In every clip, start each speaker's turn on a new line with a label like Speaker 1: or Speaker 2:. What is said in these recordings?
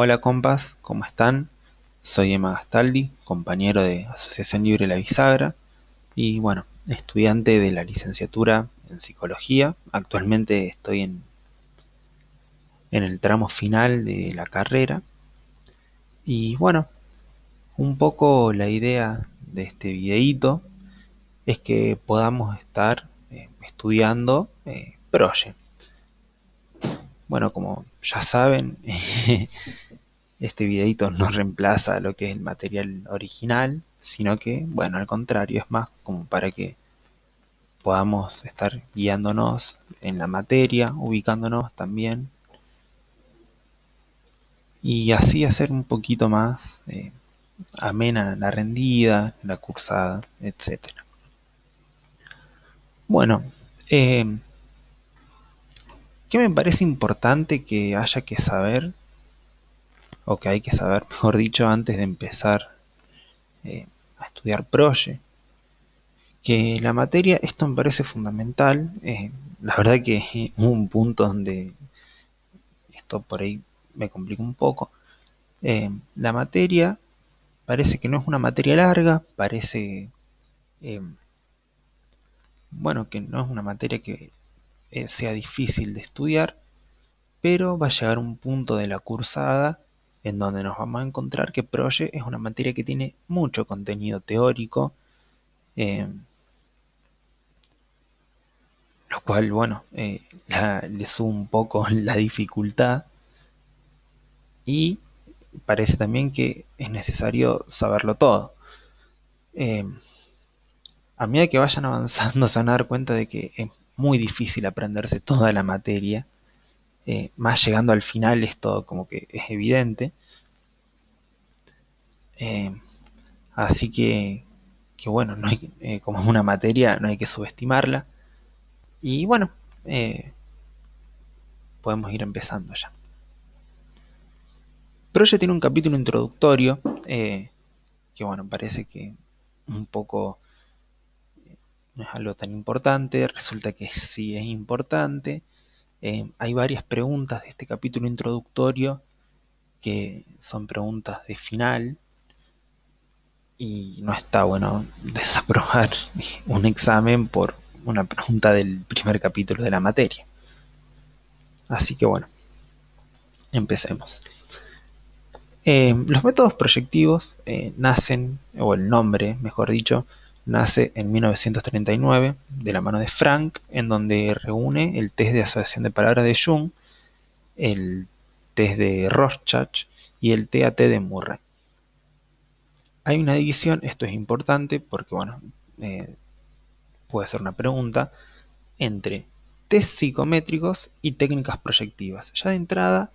Speaker 1: Hola compas, ¿cómo están? Soy Emma Gastaldi, compañero de Asociación Libre La Bisagra y bueno, estudiante de la licenciatura en Psicología. Actualmente estoy en el tramo final de la carrera y bueno, un poco la idea de este videíto es que podamos estar estudiando Proye. Bueno, como ya saben, este videito no reemplaza lo que es el material original, sino que, bueno, al contrario, es más como para que podamos estar guiándonos en la materia, ubicándonos también, y así hacer un poquito más amena la rendida, la cursada, etcétera. Bueno, eh, ¿qué me parece importante que haya que saber, o que hay que saber, mejor dicho, antes de empezar a estudiar Proye? Que la materia, esto me parece fundamental. La verdad que hubo un punto donde esto por ahí me complica un poco. La materia parece que no es una materia larga, parece, eh, bueno, que no es una materia que sea difícil de estudiar, pero va a llegar un punto de la cursada en donde nos vamos a encontrar que Proye es una materia que tiene mucho contenido teórico, eh, lo cual, bueno, le sube un poco la dificultad. Y parece también que es necesario saberlo todo. Eh, a medida que vayan avanzando se van a dar cuenta de que es muy difícil aprenderse toda la materia. Más llegando al final esto como que es evidente. Eh, así que bueno, no hay, como es una materia no hay que subestimarla. Y bueno, eh, podemos ir empezando ya. Proye tiene un capítulo introductorio que bueno, parece que un poco no es algo tan importante, resulta que sí es importante. Hay varias preguntas de este capítulo introductorio que son preguntas de final y no está bueno desaprobar un examen por una pregunta del primer capítulo de la materia. Así que bueno, empecemos. Los métodos proyectivos nacen, o el nombre, mejor dicho, nace en 1939 de la mano de Frank, en donde reúne el test de asociación de palabras de Jung, el test de Rorschach y el TAT de Murray. Hay una división, esto es importante porque, bueno, eh, puede ser una pregunta, entre test psicométricos y técnicas proyectivas. Ya de entrada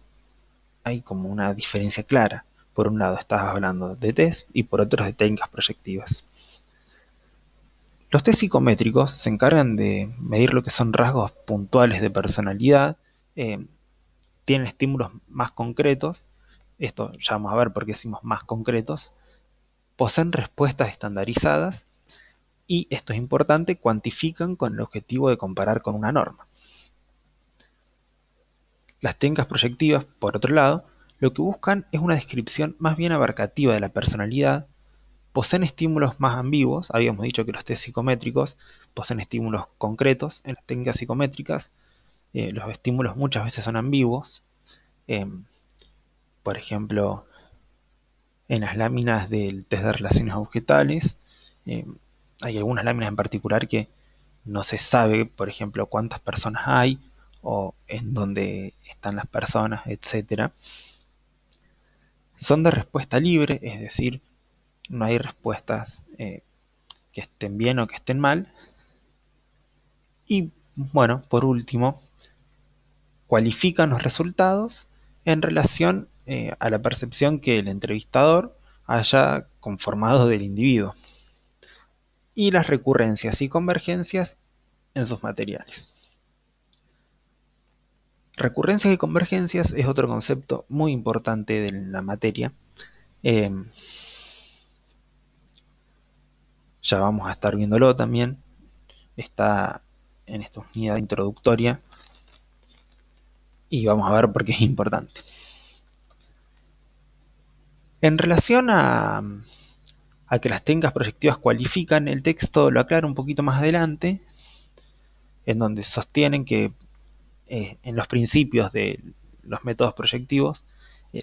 Speaker 1: hay como una diferencia clara. Por un lado estás hablando de test y por otro de técnicas proyectivas. Los test psicométricos se encargan de medir lo que son rasgos puntuales de personalidad, eh, tienen estímulos más concretos, esto ya vamos a ver por qué decimos más concretos, poseen respuestas estandarizadas y, esto es importante, cuantifican con el objetivo de comparar con una norma. Las técnicas proyectivas, por otro lado, lo que buscan es una descripción más bien abarcativa de la personalidad, poseen estímulos más ambiguos, habíamos dicho que los test psicométricos poseen estímulos concretos, en las técnicas psicométricas los estímulos muchas veces son ambiguos, eh, por ejemplo, en las láminas del test de relaciones objetales, eh, hay algunas láminas en particular que no se sabe, por ejemplo, cuántas personas hay o en dónde están las personas, etcétera. Son de respuesta libre, es decir, no hay respuestas que estén bien o que estén mal. Y bueno, por último, cualifican los resultados en relación a la percepción que el entrevistador haya conformado del individuo y las recurrencias y convergencias en sus materiales. Recurrencias y convergencias es otro concepto muy importante de la materia. Eh, ya vamos a estar viéndolo también. Está en esta unidad introductoria y vamos a ver por qué es importante. En relación a que las técnicas proyectivas cualifican, el texto lo aclara un poquito más adelante, en donde sostienen que en los principios de los métodos proyectivos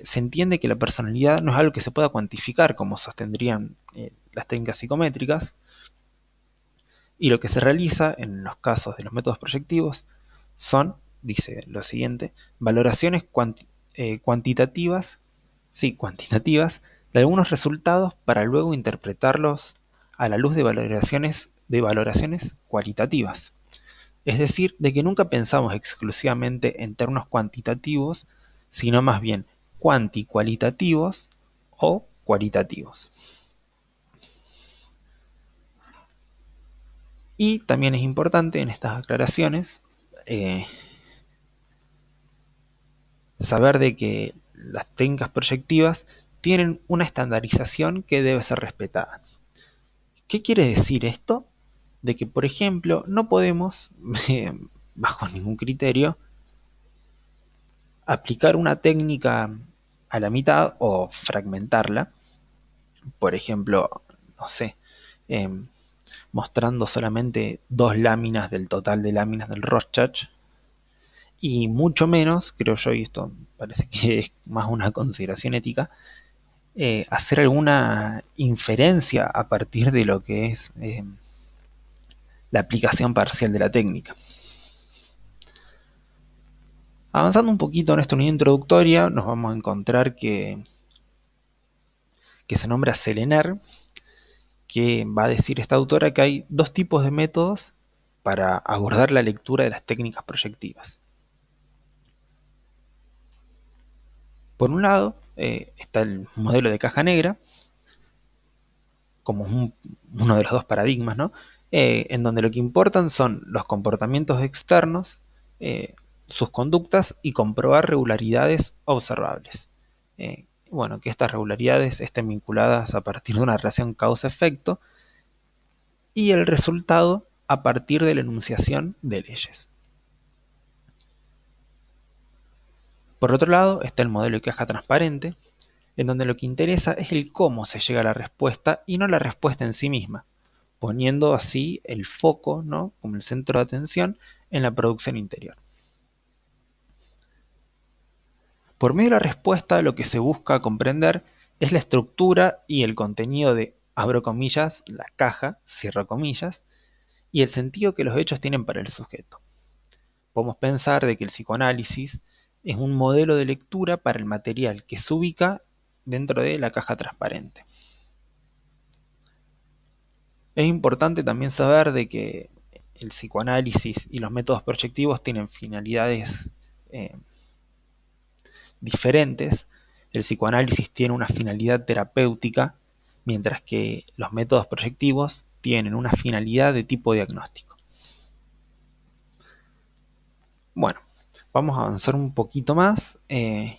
Speaker 1: se entiende que la personalidad no es algo que se pueda cuantificar como sostendrían las técnicas psicométricas, y lo que se realiza en los casos de los métodos proyectivos son, dice lo siguiente, valoraciones cuantitativas, sí, cuantitativas, de algunos resultados para luego interpretarlos a la luz de valoraciones cualitativas. Es decir, de que nunca pensamos exclusivamente en términos cuantitativos, sino más bien cuanticualitativos o cualitativos. Y también es importante en estas aclaraciones saber de que las técnicas proyectivas tienen una estandarización que debe ser respetada. ¿Qué quiere decir esto? De que, por ejemplo, no podemos, bajo ningún criterio, aplicar una técnica a la mitad o fragmentarla. Por ejemplo, no sé, eh, mostrando solamente 2 láminas del total de láminas del Rorschach, y mucho menos, creo yo, y esto parece que es más una consideración ética, hacer alguna inferencia a partir de lo que es la aplicación parcial de la técnica. Avanzando un poquito en esta unidad introductoria, nos vamos a encontrar que se nombra Selener, que va a decir esta autora que hay 2 tipos de métodos para abordar la lectura de las técnicas proyectivas. Por un lado, está el modelo de caja negra, como uno de los 2 paradigmas, ¿no? En donde lo que importan son los comportamientos externos, sus conductas y comprobar regularidades observables. Bueno, que estas regularidades estén vinculadas a partir de una relación causa-efecto y el resultado a partir de la enunciación de leyes. Por otro lado está el modelo de caja transparente, en donde lo que interesa es el cómo se llega a la respuesta y no la respuesta en sí misma, poniendo así el foco, ¿no?, como el centro de atención en la producción interior. Por medio de la respuesta, lo que se busca comprender es la estructura y el contenido de, abro comillas, la caja, cierro comillas, y el sentido que los hechos tienen para el sujeto. Podemos pensar de que el psicoanálisis es un modelo de lectura para el material que se ubica dentro de la caja transparente. Es importante también saber de que el psicoanálisis y los métodos proyectivos tienen finalidades diferentes. El psicoanálisis tiene una finalidad terapéutica, mientras que los métodos proyectivos tienen una finalidad de tipo diagnóstico. Bueno, vamos a avanzar un poquito más y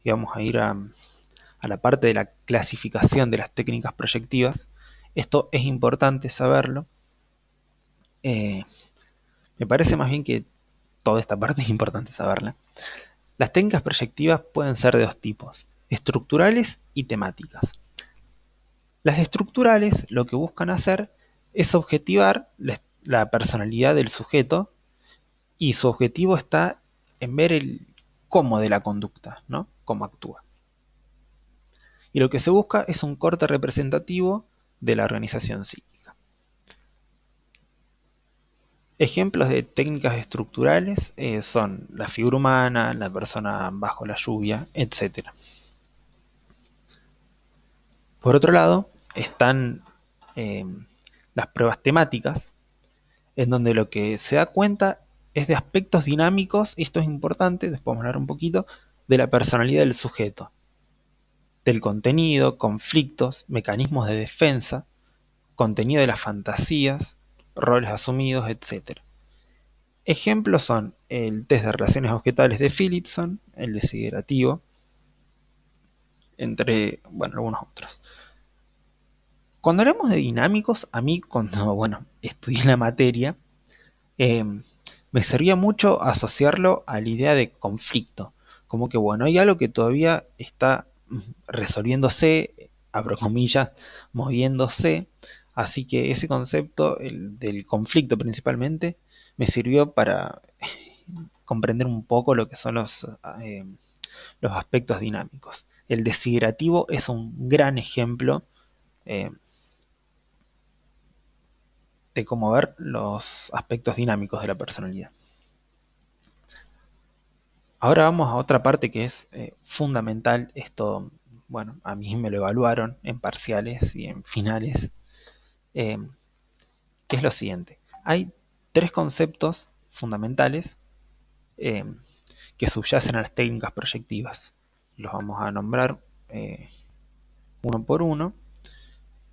Speaker 1: vamos a ir a la parte de la clasificación de las técnicas proyectivas. Esto es importante saberlo. Me parece más bien que toda esta parte es importante saberla. Las técnicas proyectivas pueden ser de 2 tipos, estructurales y temáticas. Las estructurales lo que buscan hacer es objetivar la personalidad del sujeto, y su objetivo está en ver el cómo de la conducta, ¿no?, cómo actúa. Y lo que se busca es un corte representativo de la organización psíquica. Ejemplos de técnicas estructurales son la figura humana, la persona bajo la lluvia, etc. Por otro lado, están las pruebas temáticas, en donde lo que se da cuenta es de aspectos dinámicos, y esto es importante, después vamos a hablar un poquito, de la personalidad del sujeto, del contenido, conflictos, mecanismos de defensa, contenido de las fantasías, roles asumidos, etc. Ejemplos son el test de relaciones objetales de Philipson, el desiderativo, entre, bueno, algunos otros. Cuando hablamos de dinámicos, a mí cuando, estudié la materia, me servía mucho asociarlo a la idea de conflicto. Como que, hay algo que todavía está resolviéndose, abro comillas, moviéndose. Así que ese concepto, el del conflicto principalmente, me sirvió para comprender un poco lo que son los aspectos dinámicos. El desiderativo es un gran ejemplo eh, de cómo ver los aspectos dinámicos de la personalidad. Ahora vamos a otra parte que es fundamental. Esto, bueno, a mí me lo evaluaron en parciales y en finales, eh, que es lo siguiente. Hay tres conceptos fundamentales eh, que subyacen a las técnicas proyectivas. Los vamos a nombrar uno por uno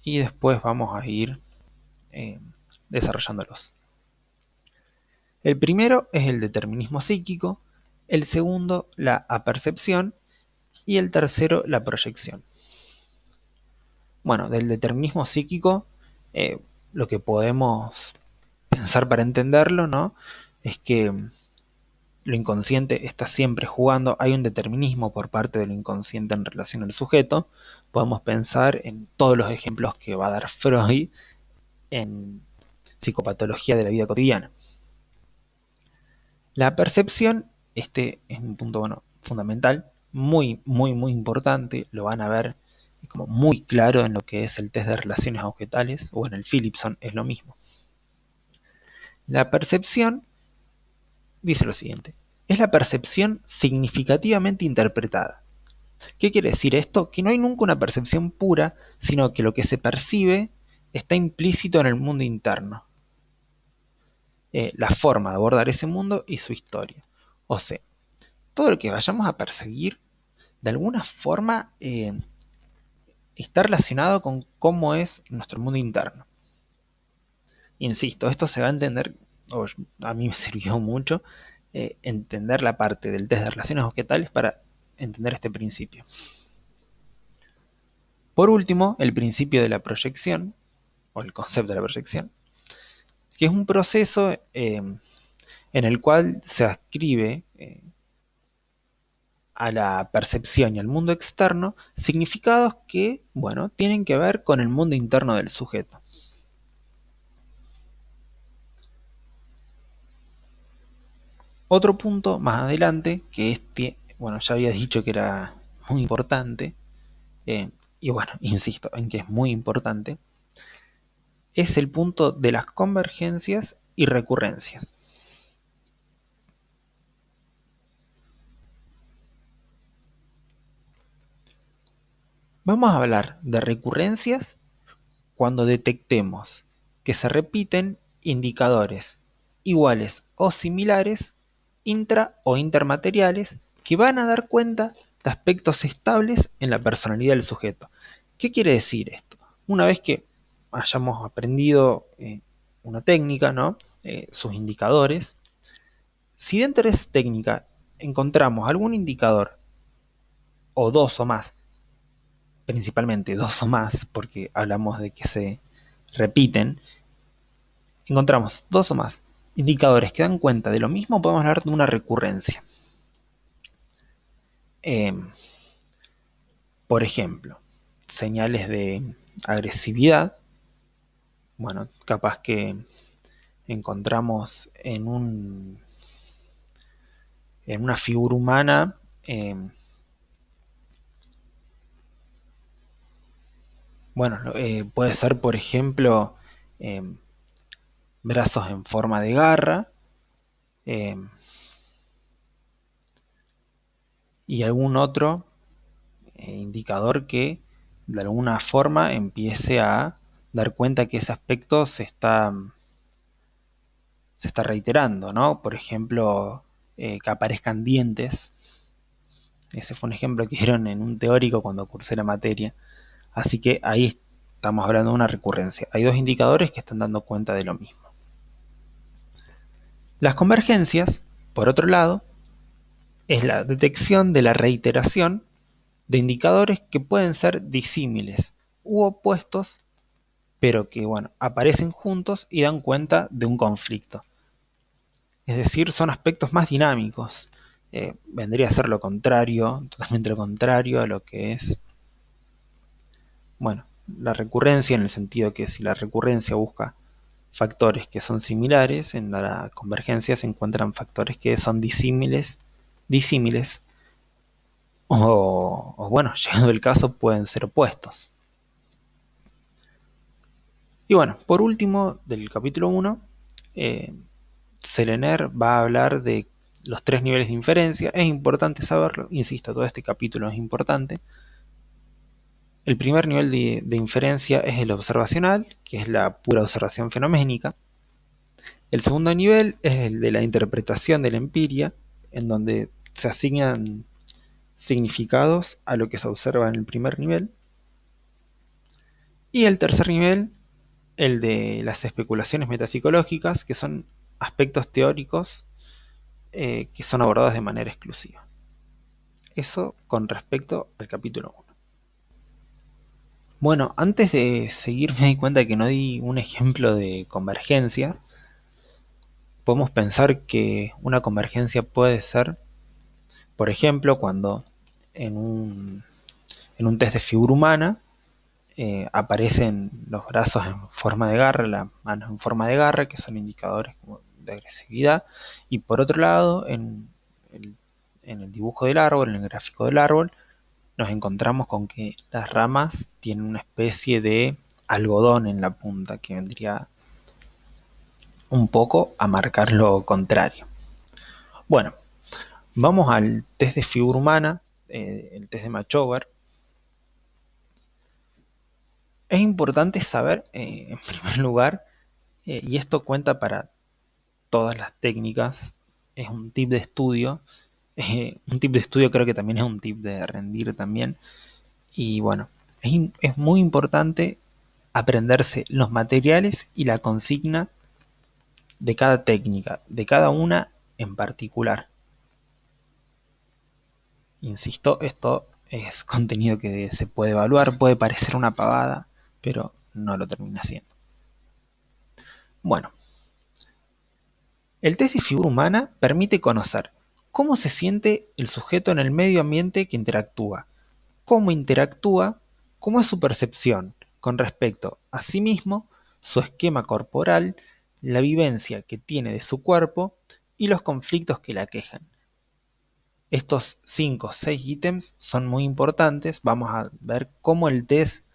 Speaker 1: y después vamos a ir eh, desarrollándolos. El primero es el determinismo psíquico, el segundo la apercepción y el tercero la proyección. Bueno, del determinismo psíquico, eh, lo que podemos pensar para entenderlo, ¿no? Es que lo inconsciente está siempre jugando, hay un determinismo por parte de lo inconsciente en relación al sujeto. Podemos pensar en todos los ejemplos que va a dar Freud en psicopatología de la vida cotidiana. La percepción, este es un punto bueno, fundamental, muy importante, lo van a ver como muy claro en lo que es el test de relaciones objetales o en el Philipson es lo mismo. La percepción dice lo siguiente, es la percepción significativamente interpretada. ¿Qué quiere decir esto? Que no hay nunca una percepción pura, sino que lo que se percibe está implícito en el mundo interno. La forma de abordar ese mundo y su historia. O sea, todo lo que vayamos a perseguir, de alguna forma, está relacionado con cómo es nuestro mundo interno. Insisto, esto se va a entender, o a mí me sirvió mucho, entender la parte del test de relaciones objetales para entender este principio. Por último, el principio de la proyección, o el concepto de la proyección, que es un proceso en el cual se ascribe a la percepción y al mundo externo significados que, bueno, tienen que ver con el mundo interno del sujeto. Otro punto más adelante, que bueno, ya había dicho que era muy importante, y bueno, insisto en que es muy importante, es el punto de las convergencias y recurrencias. Vamos a hablar de recurrencias cuando detectemos que se repiten indicadores iguales o similares intra o intermateriales que van a dar cuenta de aspectos estables en la personalidad del sujeto. ¿Qué quiere decir esto? Una vez que hayamos aprendido una técnica, ¿no? Sus indicadores, si dentro de esa técnica encontramos algún indicador o dos o más, principalmente dos o más, porque hablamos de que se repiten, encontramos dos o más indicadores que dan cuenta de lo mismo, podemos hablar de una recurrencia. Por ejemplo, señales de agresividad. Bueno, capaz que encontramos en una figura humana bueno, puede ser por ejemplo eh, brazos en forma de garra eh, y algún otro indicador que de alguna forma empiece a dar cuenta que ese aspecto se está reiterando, ¿no? Por ejemplo, que aparezcan dientes. Ese fue un ejemplo que dieron en un teórico cuando cursé la materia. Así que ahí estamos hablando de una recurrencia. Hay dos indicadores que están dando cuenta de lo mismo. Las convergencias, por otro lado, es la detección de la reiteración de indicadores que pueden ser disímiles u opuestos, pero que bueno, aparecen juntos y dan cuenta de un conflicto. Es decir, son aspectos más dinámicos. vendría a ser lo contrario, totalmente lo contrario a lo que es, bueno, la recurrencia, en el sentido que si la recurrencia busca factores que son similares, en la convergencia se encuentran factores que son disímiles o bueno, llegado el caso, pueden ser opuestos. Y bueno, por último, del capítulo 1, Selener va a hablar de los 3 niveles de inferencia. Es importante saberlo, insisto, todo este capítulo es importante. El primer nivel de inferencia es el observacional, que es la pura observación fenoménica. El segundo nivel es el de la interpretación de la empiria, en donde se asignan significados a lo que se observa en el primer nivel. Y el tercer nivel, el de las especulaciones metapsicológicas, que son aspectos teóricos que son abordados de manera exclusiva. Eso con respecto al capítulo 1. Bueno, antes de seguir me di cuenta que no di un ejemplo de convergencias. Podemos pensar que una convergencia puede ser, por ejemplo, cuando en un test de figura humana aparecen los brazos en forma de garra, las manos en forma de garra, que son indicadores de agresividad, y por otro lado, en el dibujo del árbol, en el gráfico del árbol, nos encontramos con que las ramas tienen una especie de algodón en la punta, que vendría un poco a marcar lo contrario. Bueno, vamos al test de figura humana, el test de Machover. Es importante saber, en primer lugar, y esto cuenta para todas las técnicas, es un tip de estudio. Un tip de estudio creo que también es un tip de rendir también. Y bueno, es muy importante aprenderse los materiales y la consigna de cada técnica, de cada una en particular. Insisto, esto es contenido que se puede evaluar, puede parecer una pavada, pero no lo termina siendo. Bueno, el test de figura humana permite conocer cómo se siente el sujeto en el medio ambiente que interactúa, cómo interactúa, cómo es su percepción con respecto a sí mismo, su esquema corporal, la vivencia que tiene de su cuerpo y los conflictos que la aquejan. Estos 5 o 6 ítems son muy importantes. Vamos a ver cómo el test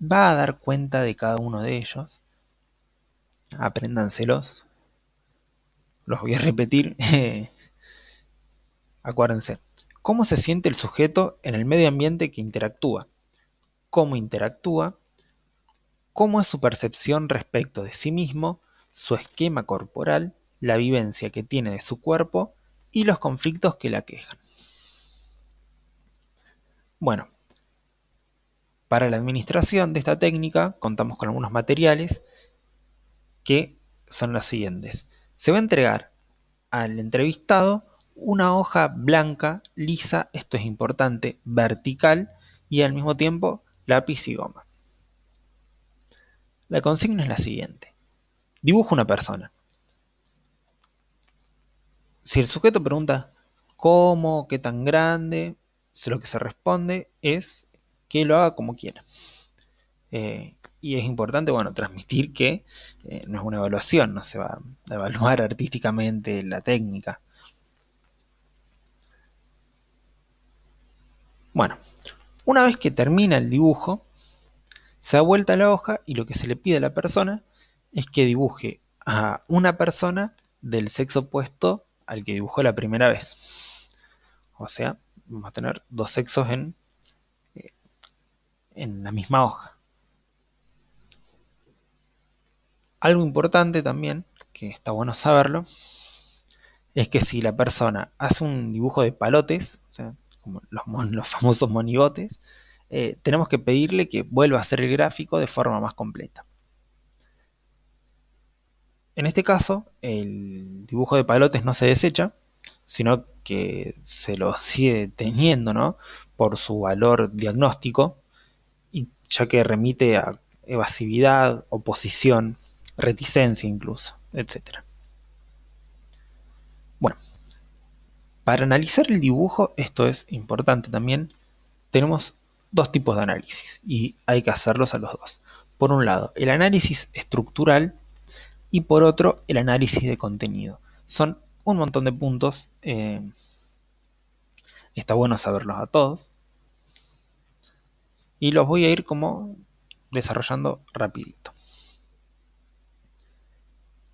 Speaker 1: va a dar cuenta de cada uno de ellos. Apréndanselos. Los voy a repetir. Acuérdense. ¿Cómo se siente el sujeto en el medio ambiente que interactúa? ¿Cómo interactúa? ¿Cómo es su percepción respecto de sí mismo, su esquema corporal, la vivencia que tiene de su cuerpo y los conflictos que la aquejan? Bueno, para la administración de esta técnica contamos con algunos materiales que son los siguientes. Se va a entregar al entrevistado una hoja blanca, lisa, esto es importante, vertical y al mismo tiempo lápiz y goma. La consigna es la siguiente. Dibuja una persona. Si el sujeto pregunta cómo, qué tan grande, lo que se responde es que lo haga como quiera. Y es importante, bueno, transmitir que no es una evaluación, no se va a evaluar artísticamente la técnica. Bueno, una vez que termina el dibujo, se da vuelta la hoja y lo que se le pide a la persona es que dibuje a una persona del sexo opuesto al que dibujó la primera vez. O sea, vamos a tener dos sexos en la misma hoja. Algo importante también, que está bueno saberlo, es que si la persona hace un dibujo de palotes, o sea, como los famosos monigotes, tenemos que pedirle que vuelva a hacer el gráfico de forma más completa. En este caso, el dibujo de palotes no se desecha, sino que se lo sigue teniendo, ¿no? Por su valor diagnóstico, y ya que remite a evasividad, oposición, reticencia incluso, etc. Bueno, Para analizar el dibujo, esto es importante también, tenemos dos tipos de análisis y hay que hacerlos a los dos. Por un lado, el análisis estructural y por otro, el análisis de contenido. Son un montón de puntos, está bueno saberlos a todos y los voy a ir como desarrollando rapidito.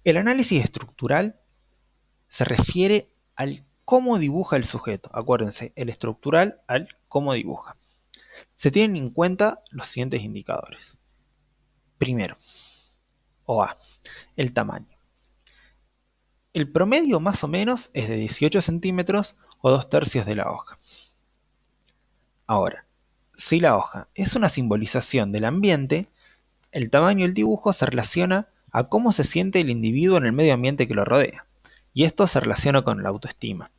Speaker 1: El análisis estructural se refiere al cómo dibuja el sujeto. Acuérdense, el estructural al cómo dibuja. Se tienen en cuenta los siguientes indicadores. Primero, o A, el tamaño. El promedio más o menos es de 18 centímetros o 2/3 de la hoja. Ahora, si la hoja es una simbolización del ambiente, el tamaño del dibujo se relaciona a cómo se siente el individuo en el medio ambiente que lo rodea. Y esto se relaciona con la autoestima.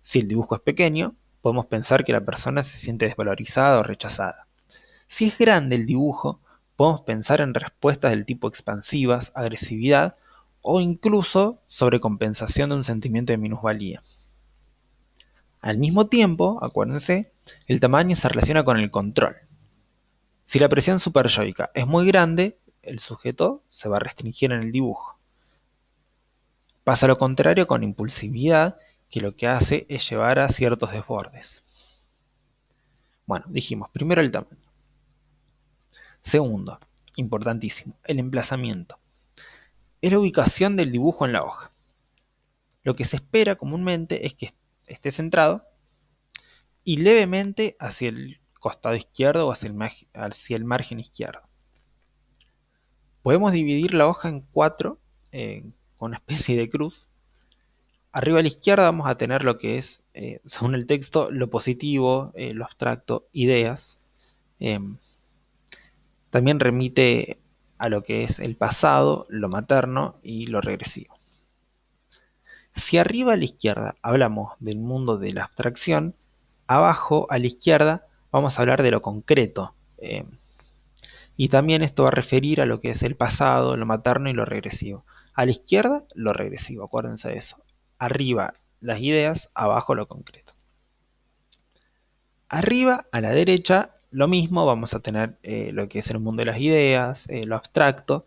Speaker 1: Si el dibujo es pequeño, podemos pensar que la persona se siente desvalorizada o rechazada. Si es grande el dibujo, podemos pensar en respuestas del tipo expansivas, agresividad o incluso sobrecompensación de un sentimiento de minusvalía. Al mismo tiempo, acuérdense, el tamaño se relaciona con el control. Si la presión superyoica es muy grande, el sujeto se va a restringir en el dibujo. Pasa lo contrario con impulsividad, que lo que hace es llevar a ciertos desbordes. Bueno, dijimos, primero el tamaño. Segundo, importantísimo, el emplazamiento. Es la ubicación del dibujo en la hoja. Lo que se espera comúnmente es que esté centrado y levemente hacia el costado izquierdo o hacia el margen izquierdo. Podemos dividir la hoja en 4 con una especie de cruz. Arriba a la izquierda vamos a tener lo que es, según el texto, lo positivo, lo abstracto, ideas. También remite a lo que es el pasado, lo materno y lo regresivo. Si arriba a la izquierda hablamos del mundo de la abstracción, abajo a la izquierda vamos a hablar de lo concreto. Y también esto va a referir a lo que es el pasado, lo materno y lo regresivo. A la izquierda, lo regresivo, acuérdense de eso. Arriba las ideas, abajo lo concreto. Arriba a la derecha, lo mismo, vamos a tener lo que es el mundo de las ideas, lo abstracto,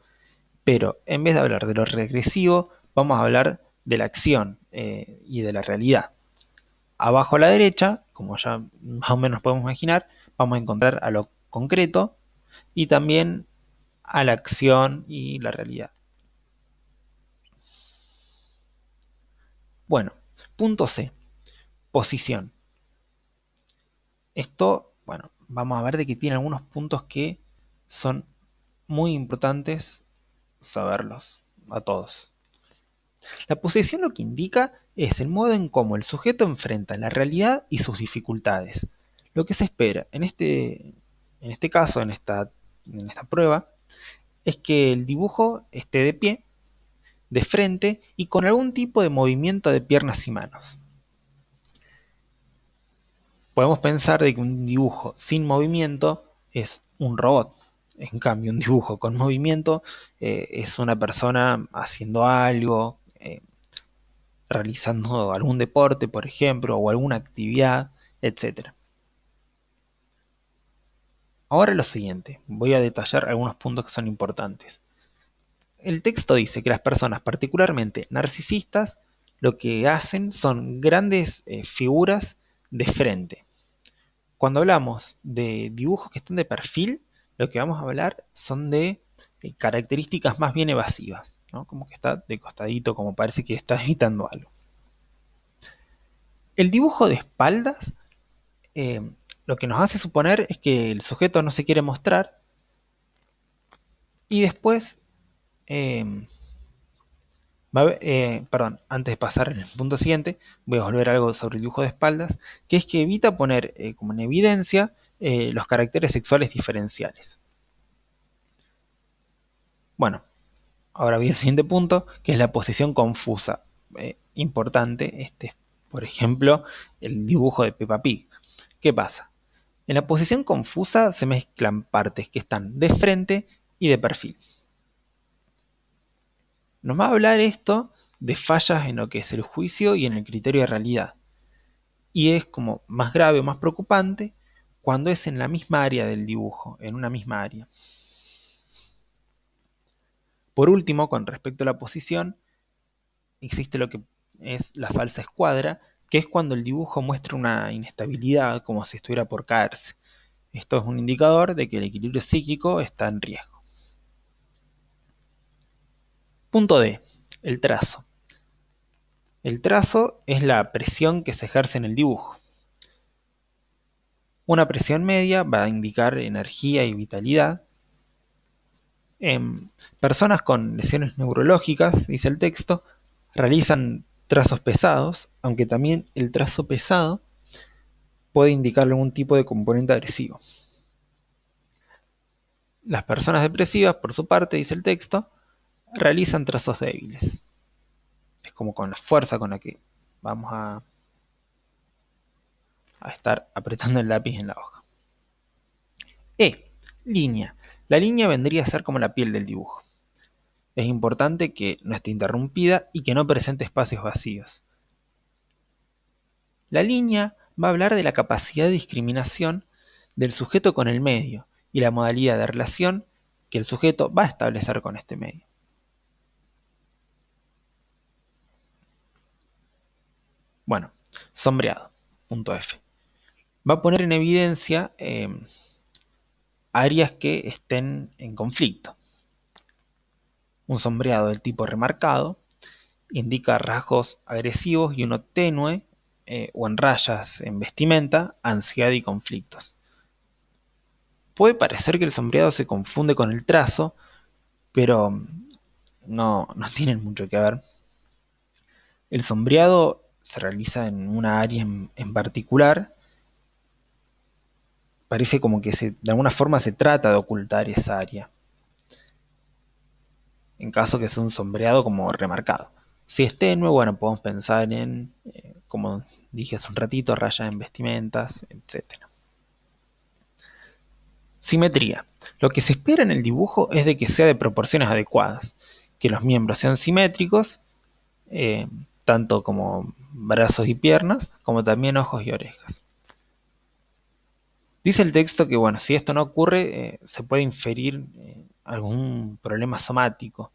Speaker 1: pero en vez de hablar de lo regresivo, vamos a hablar de la acción y de la realidad. Abajo a la derecha, como ya más o menos podemos imaginar, vamos a encontrar a lo concreto y también a la acción y la realidad. Bueno, punto C, posición. Esto, bueno, vamos a ver de que tiene algunos puntos que son muy importantes saberlos a todos. La posición lo que indica es el modo en cómo el sujeto enfrenta la realidad y sus dificultades. Lo que se espera en este caso, en esta prueba, es que el dibujo esté de pie, de frente y con algún tipo de movimiento de piernas y manos. Podemos pensar de que un dibujo sin movimiento es un robot. En cambio, un dibujo con movimiento es una persona haciendo algo, realizando algún deporte, por ejemplo, o alguna actividad, etc. Ahora lo siguiente, voy a detallar algunos puntos que son importantes. El texto dice que las personas particularmente narcisistas lo que hacen son grandes figuras de frente. Cuando hablamos de dibujos que están de perfil, lo que vamos a hablar son de características más bien evasivas, ¿no? Como que está de costadito, como parece que está evitando algo. El dibujo de espaldas lo que nos hace suponer es que el sujeto no se quiere mostrar y después, antes de pasar al punto siguiente, voy a volver a algo sobre el dibujo de espaldas, que es que evita poner como en evidencia los caracteres sexuales diferenciales. Bueno, ahora viene el siguiente punto, que es la posición confusa. Importante, por ejemplo, el dibujo de Peppa Pig. ¿Qué pasa? En la posición confusa se mezclan partes que están de frente y de perfil. Nos va a hablar esto de fallas en lo que es el juicio y en el criterio de realidad. Y es como más grave o más preocupante cuando es en la misma área del dibujo, en una misma área. Por último, con respecto a la posición, existe lo que es la falsa escuadra, que es cuando el dibujo muestra una inestabilidad como si estuviera por caerse. Esto es un indicador de que el equilibrio psíquico está en riesgo. Punto D. El trazo. El trazo es la presión que se ejerce en el dibujo. Una presión media va a indicar energía y vitalidad. Personas con lesiones neurológicas, dice el texto, realizan trazos pesados, aunque también el trazo pesado puede indicar algún tipo de componente agresivo. Las personas depresivas, por su parte, dice el texto, realizan trazos débiles. Es como con la fuerza con la que vamos a estar apretando el lápiz en la hoja. E. Línea. La línea vendría a ser como la piel del dibujo. Es importante que no esté interrumpida y que no presente espacios vacíos. La línea va a hablar de la capacidad de discriminación del sujeto con el medio y la modalidad de relación que el sujeto va a establecer con este medio. Bueno, sombreado, punto F. Va a poner en evidencia áreas que estén en conflicto. Un sombreado del tipo remarcado indica rasgos agresivos y uno tenue o en rayas en vestimenta, ansiedad y conflictos. Puede parecer que el sombreado se confunde con el trazo, pero no tienen mucho que ver. El sombreado se realiza en una área en particular. Parece como que de alguna forma se trata de ocultar esa área, en caso que sea un sombreado como remarcado. Si es tenue, bueno, podemos pensar en, como dije hace un ratito, rayas en vestimentas, etc. Simetría. Lo que se espera en el dibujo es de que sea de proporciones adecuadas, que los miembros sean simétricos, tanto como brazos y piernas, como también ojos y orejas. Dice el texto que, bueno, si esto no ocurre, se puede inferir algún problema somático.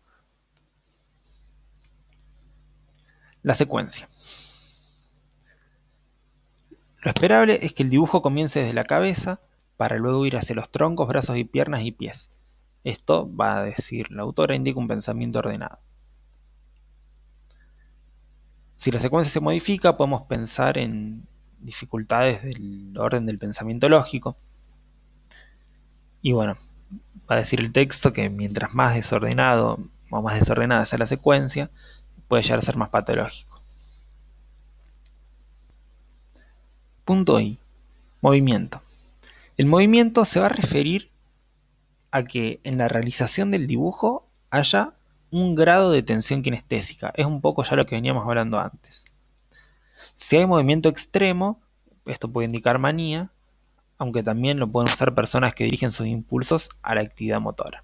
Speaker 1: La secuencia. Lo esperable es que el dibujo comience desde la cabeza para luego ir hacia los troncos, brazos y piernas y pies. Esto, va a decir la autora, indica un pensamiento ordenado. Si la secuencia se modifica, podemos pensar en dificultades del orden del pensamiento lógico. Y bueno, va a decir el texto que mientras más desordenado o más desordenada sea la secuencia, puede llegar a ser más patológico. Punto I. Movimiento. El movimiento se va a referir a que en la realización del dibujo haya un grado de tensión kinestésica. Es un poco ya lo que veníamos hablando antes. Si hay movimiento extremo, esto puede indicar manía, aunque también lo pueden usar personas que dirigen sus impulsos a la actividad motora.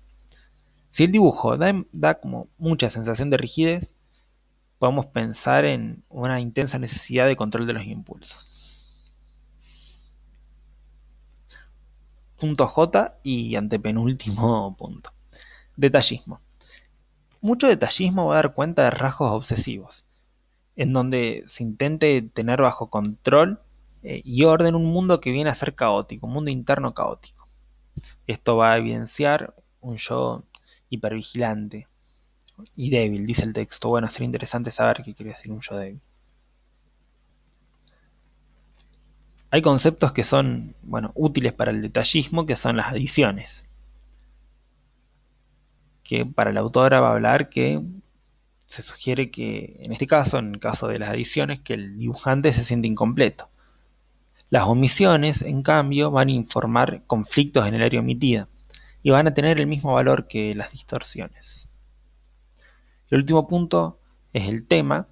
Speaker 1: Si el dibujo da como mucha sensación de rigidez, podemos pensar en una intensa necesidad de control de los impulsos. Punto J y antepenúltimo punto. Detallismo. Mucho detallismo va a dar cuenta de rasgos obsesivos, en donde se intente tener bajo control y orden un mundo que viene a ser caótico, un mundo interno caótico. Esto va a evidenciar un yo hipervigilante y débil, dice el texto. Bueno, sería interesante saber qué quiere decir un yo débil. Hay conceptos que son, bueno, útiles para el detallismo, que son las adiciones. Que para la autora va a hablar que se sugiere que, en este caso, en el caso de las adiciones, que el dibujante se siente incompleto. Las omisiones, en cambio, van a informar conflictos en el área omitida y van a tener el mismo valor que las distorsiones. El último punto es el tema,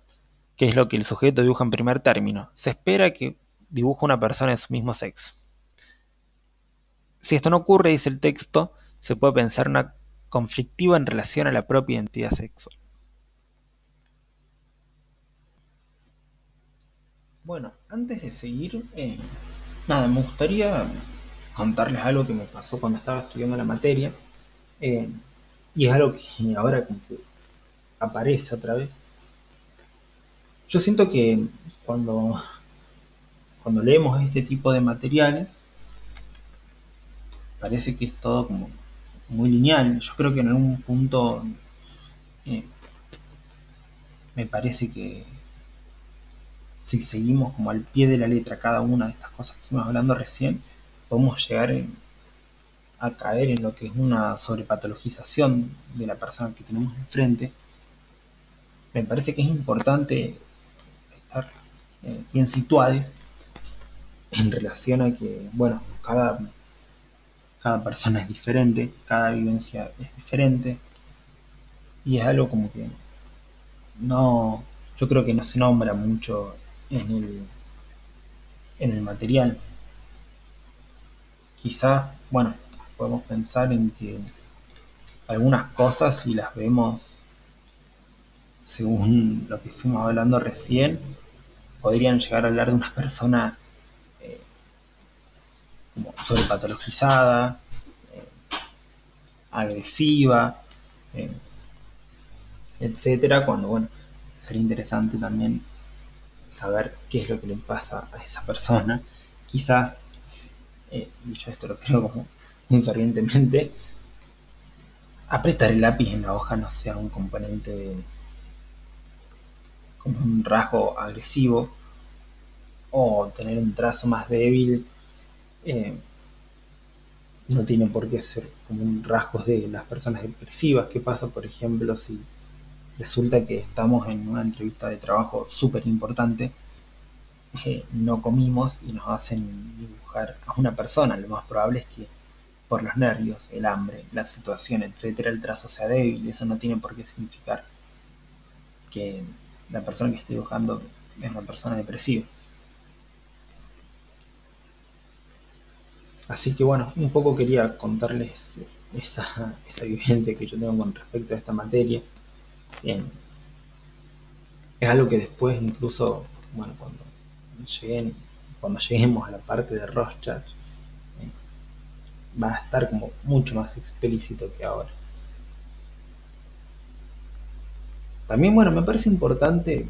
Speaker 1: que es lo que el sujeto dibuja en primer término. Se espera que dibuje una persona de su mismo sexo. Si esto no ocurre, dice el texto, se puede pensar una conflictiva en relación a la propia identidad sexual. Bueno, antes de seguir, nada, me gustaría contarles algo que me pasó cuando estaba estudiando la materia, eh, y es algo que ahora como que aparece otra vez. Yo siento que cuando, cuando leemos este tipo de materiales, parece que es todo como muy lineal. Yo creo que en algún punto eh, me parece que si seguimos como al pie de la letra cada una de estas cosas que estuvimos hablando recién, podemos llegar a caer en lo que es una sobrepatologización de la persona que tenemos enfrente. Me parece que es importante estar bien situados en relación a que, bueno, cada persona es diferente, cada vivencia es diferente, y es algo como que no, yo creo que no se nombra mucho en el material. Quizás, bueno, podemos pensar en que algunas cosas, si las vemos según lo que fuimos hablando recién, podrían llegar a hablar de una persona eh, como sobrepatologizada, eh, agresiva, eh, etcétera, cuando, bueno, sería interesante también saber qué es lo que le pasa a esa persona. Quizás, y yo esto lo creo como muy fervientemente, apretar el lápiz en la hoja no sea un componente, como un rasgo agresivo, o tener un trazo más débil eh, no tiene por qué ser como un rasgo de las personas depresivas. ¿Qué pasa, por ejemplo, si resulta que estamos en una entrevista de trabajo súper importante, no comimos y nos hacen dibujar a una persona? Lo más probable es que por los nervios, el hambre, la situación, etcétera, el trazo sea débil. Eso no tiene por qué significar que la persona que esté dibujando es una persona depresiva. Así que bueno, un poco quería contarles esa vivencia que yo tengo con respecto a esta materia. Bien, es algo que después incluso, bueno, cuando lleguemos a la parte de Rorschach, eh, va a estar como mucho más explícito que ahora. También, bueno, me parece importante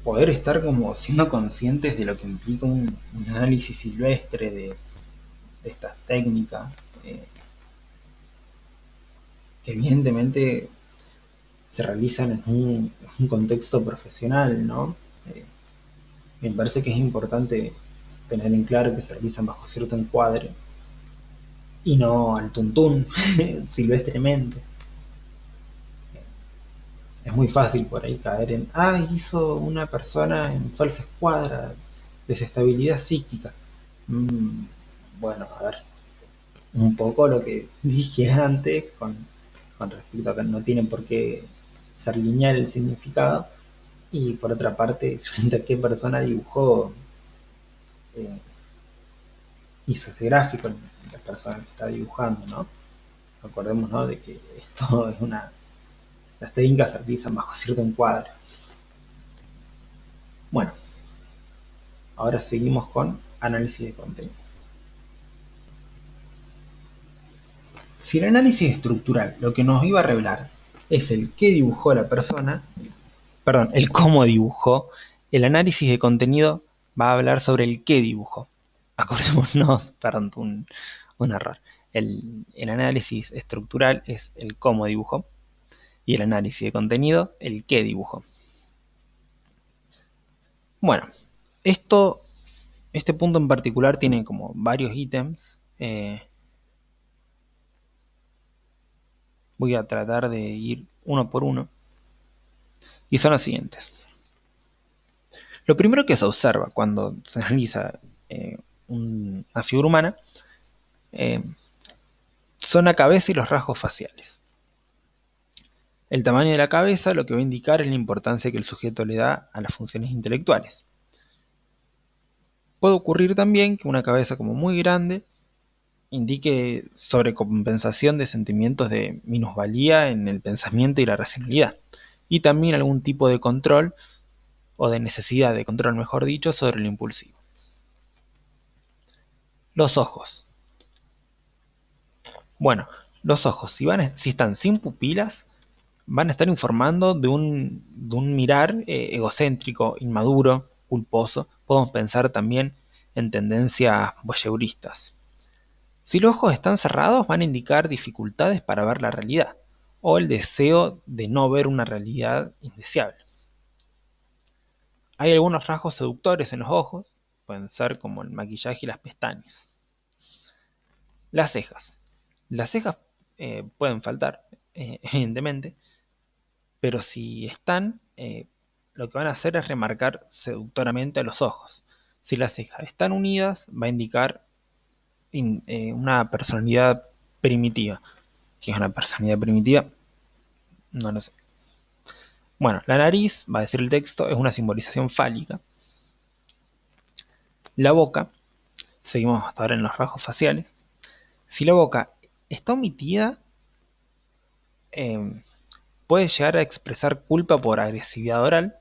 Speaker 1: poder estar como siendo conscientes de lo que implica un análisis silvestre de estas técnicas, que evidentemente se realizan en un contexto profesional, ¿no? Eh, Me parece que es importante tener en claro que se realizan bajo cierto encuadre y no al tuntún, silvestremente. Es muy fácil por ahí caer en, hizo una persona en falsa escuadra, desestabilidad psíquica. Mm, bueno, a ver, un poco lo que dije antes con respecto a que no tienen por qué ser lineal el significado, y por otra parte, frente a qué persona dibujó, eh, hizo ese gráfico, la persona que está dibujando, ¿no? Acordémonos, ¿no?, de que esto es una. Las técnicas se realizan bajo cierto encuadre. Bueno, ahora seguimos con análisis de contenido. Si el análisis estructural lo que nos iba a revelar es el qué dibujó la persona, perdón, el cómo dibujó, el análisis de contenido va a hablar sobre el qué dibujó. Acordémonos, perdón, un error. El análisis estructural es el cómo dibujó y el análisis de contenido el qué dibujó. Bueno, este punto en particular tiene como varios ítems. Voy a tratar de ir uno por uno. Y son los siguientes. Lo primero que se observa cuando se analiza una figura humana eh, son la cabeza y los rasgos faciales. El tamaño de la cabeza lo que va a indicar es la importancia que el sujeto le da a las funciones intelectuales. Puede ocurrir también que una cabeza como muy grande indique sobrecompensación de sentimientos de minusvalía en el pensamiento y la racionalidad, y también algún tipo de control o de necesidad de control, mejor dicho, sobre lo impulsivo. Los ojos. Bueno, los ojos, si están sin pupilas, van a estar informando de un mirar egocéntrico, inmaduro, culposo. Podemos pensar también en tendencias voyeuristas. Si los ojos están cerrados, van a indicar dificultades para ver la realidad, o el deseo de no ver una realidad indeseable. Hay algunos rasgos seductores en los ojos, pueden ser como el maquillaje y las pestañas. Las cejas. Las cejas pueden faltar, evidentemente, pero si están, lo que van a hacer es remarcar seductoramente a los ojos. Si las cejas están unidas, va a indicar una personalidad primitiva. ¿Qué es una personalidad primitiva? No lo sé. Bueno, la nariz, va a decir el texto, es una simbolización fálica. La boca, seguimos hasta ahora en los rasgos faciales. Si la boca está omitida, puede llegar a expresar culpa por agresividad oral.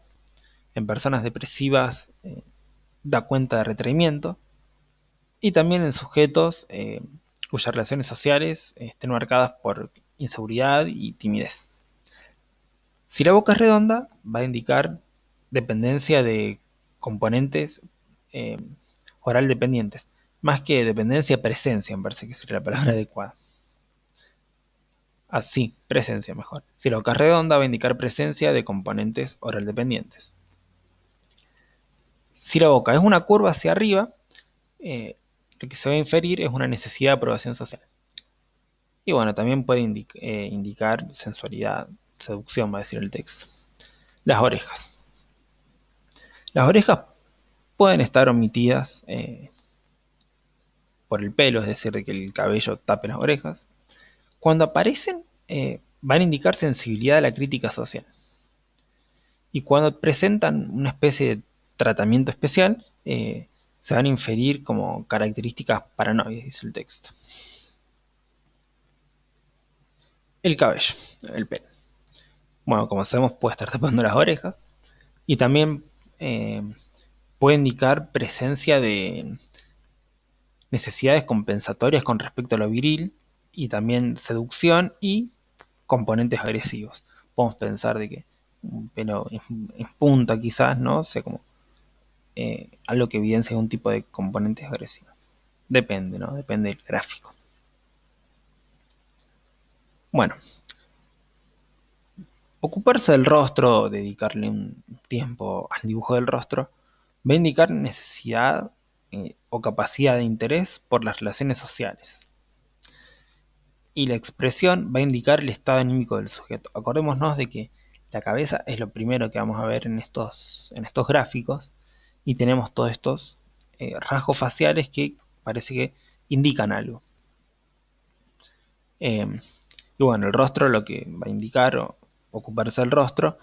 Speaker 1: En personas depresivas da cuenta de retraimiento. Y también en sujetos cuyas relaciones sociales estén marcadas por inseguridad y timidez. Si la boca es redonda, va a indicar dependencia de componentes eh, oral dependientes. Más que dependencia, presencia, me parece que sería la palabra adecuada. Así, presencia mejor. Si la boca es redonda, va a indicar presencia de componentes oral dependientes. Si la boca es una curva hacia arriba, lo que se va a inferir es una necesidad de aprobación social. Y bueno, también puede indicar sensualidad, seducción, va a decir el texto. Las orejas. Las orejas pueden estar omitidas por el pelo, es decir, de que el cabello tape las orejas. Cuando aparecen, van a indicar sensibilidad a la crítica social. Y cuando presentan una especie de tratamiento especial, se van a inferir como características paranoides, dice el texto. El cabello, el pelo. Bueno, como sabemos, puede estar tapando las orejas. Y también puede indicar presencia de necesidades compensatorias con respecto a lo viril, y también seducción y componentes agresivos. Podemos pensar de que un pelo en punta quizás, ¿no? O sea, como algo que evidencia un tipo de componentes agresivos. Depende, ¿no? Depende del gráfico. Bueno, ocuparse del rostro, dedicarle un tiempo al dibujo del rostro, va a indicar necesidad o capacidad de interés por las relaciones sociales. Y la expresión va a indicar el estado anímico del sujeto. Acordémonos de que la cabeza es lo primero que vamos a ver en estos gráficos, y tenemos todos estos rasgos faciales que parece que indican algo. Y bueno, el rostro, lo que va a indicar o ocuparse del rostro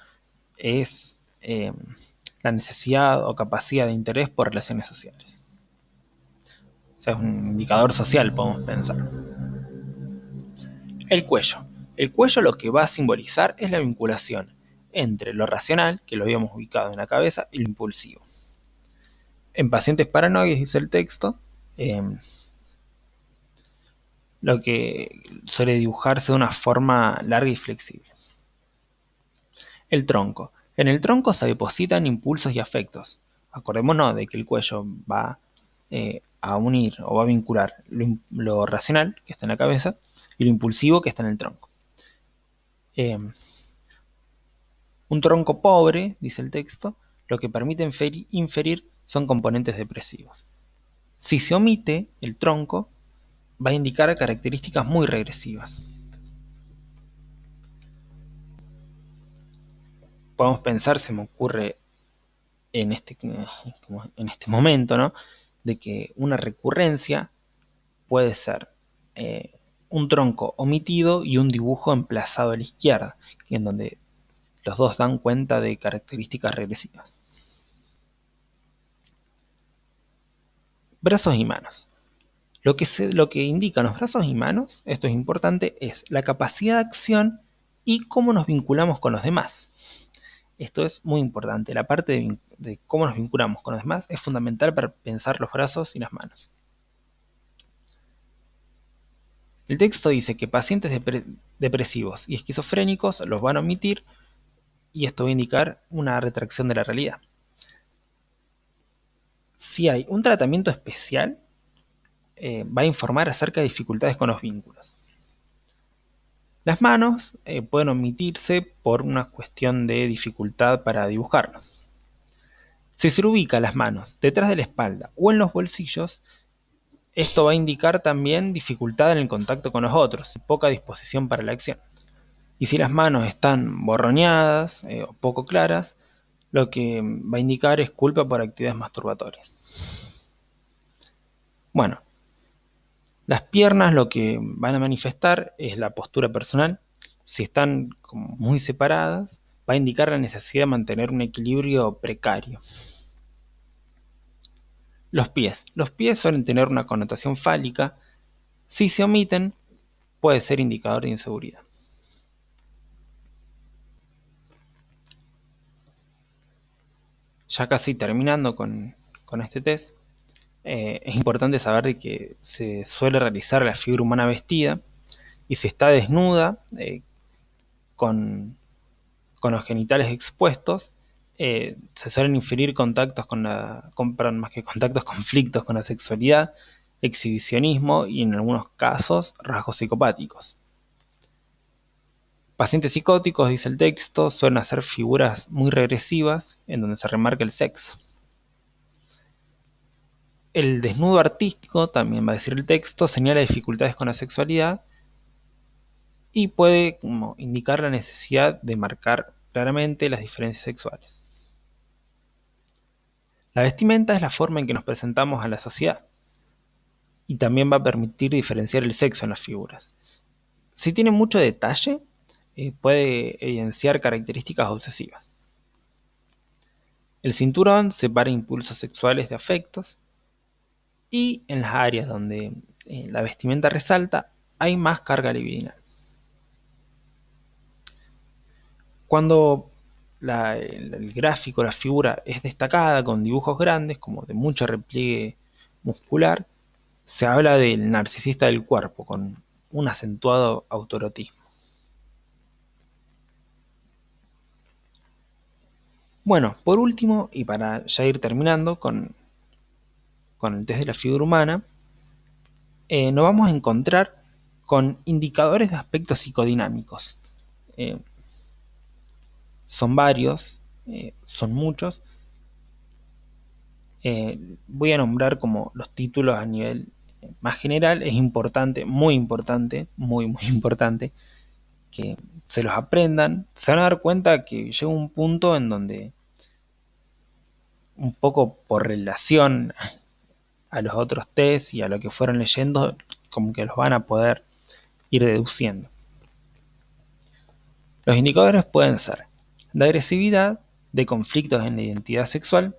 Speaker 1: es la necesidad o capacidad de interés por relaciones sociales. O sea, es un indicador social, podemos pensar. El cuello. El cuello lo que va a simbolizar es la vinculación entre lo racional, que lo habíamos ubicado en la cabeza, y lo impulsivo. En pacientes paranoicos, dice el texto, lo que suele dibujarse de una forma larga y flexible. El tronco. En el tronco se depositan impulsos y afectos. Acordémonos de que el cuello va a unir o va a vincular lo racional, que está en la cabeza, y lo impulsivo, que está en el tronco. Un tronco pobre, dice el texto, lo que permite inferir son componentes depresivos. Si se omite el tronco, va a indicar características muy regresivas. Podemos pensar, se me ocurre en este momento, ¿no?, de que una recurrencia puede ser un tronco omitido y un dibujo emplazado a la izquierda, en donde los dos dan cuenta de características regresivas. Brazos y manos. Lo que indican los brazos y manos, esto es importante, es la capacidad de acción y cómo nos vinculamos con los demás. Esto es muy importante. La parte de cómo nos vinculamos con los demás es fundamental para pensar los brazos y las manos. El texto dice que pacientes depresivos y esquizofrénicos los van a omitir y esto va a indicar una retracción de la realidad. Si hay un tratamiento especial, va a informar acerca de dificultades con los vínculos. Las manos pueden omitirse por una cuestión de dificultad para dibujarlos. Si se ubica las manos detrás de la espalda o en los bolsillos, esto va a indicar también dificultad en el contacto con los otros, poca disposición para la acción. Y si las manos están borroneadas o poco claras, lo que va a indicar es culpa por actividades masturbatorias. Bueno, las piernas lo que van a manifestar es la postura personal. Si están como muy separadas, va a indicar la necesidad de mantener un equilibrio precario. Los pies. Los pies suelen tener una connotación fálica. Si se omiten, puede ser indicador de inseguridad. Ya casi terminando con este test, es importante saber de que se suele realizar la figura humana vestida y si está desnuda, con los genitales expuestos, se suelen inferir contactos conflictos con la sexualidad, exhibicionismo y en algunos casos rasgos psicopáticos. Pacientes psicóticos, dice el texto, suelen hacer figuras muy regresivas en donde se remarca el sexo. El desnudo artístico, también va a decir el texto, señala dificultades con la sexualidad y puede indicar la necesidad de marcar claramente las diferencias sexuales. La vestimenta es la forma en que nos presentamos a la sociedad y también va a permitir diferenciar el sexo en las figuras. Si tiene mucho detalle, puede evidenciar características obsesivas. El cinturón separa impulsos sexuales de afectos y en las áreas donde la vestimenta resalta hay más carga libidinal. Cuando el gráfico, la figura es destacada con dibujos grandes, como de mucho repliegue muscular, se habla del narcisista del cuerpo, con un acentuado autoerotismo. Bueno, por último, y para ya ir terminando con el test de la figura humana, nos vamos a encontrar con indicadores de aspectos psicodinámicos. Son varios, son muchos. Voy a nombrar como los títulos a nivel más general. Es importante, muy importante, muy importante que se los aprendan. Se van a dar cuenta que llega un punto en donde, un poco por relación a los otros test y a lo que fueron leyendo, como que los van a poder ir deduciendo. Los indicadores pueden ser de agresividad, de conflictos en la identidad sexual,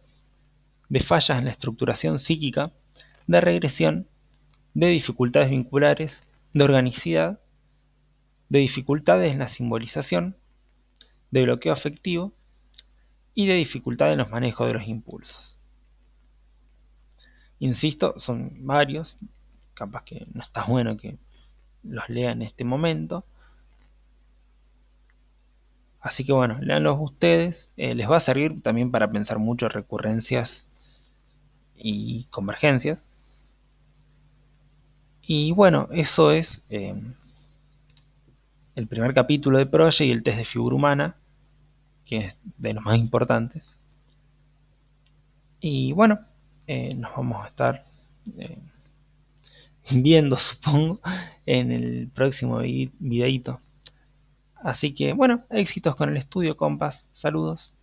Speaker 1: de fallas en la estructuración psíquica, de regresión, de dificultades vinculares, de organicidad, de dificultades en la simbolización, de bloqueo afectivo y de dificultad en los manejos de los impulsos. Insisto, son varios, capaz que no está bueno que los lea en este momento. Así que bueno, léanlos ustedes, les va a servir también para pensar mucho recurrencias y convergencias. Y bueno, eso es el primer capítulo de Project y el test de figura humana, que es de los más importantes. Y bueno, nos vamos a estar viendo, supongo, en el próximo videito. Así que bueno, éxitos con el estudio, compas. Saludos.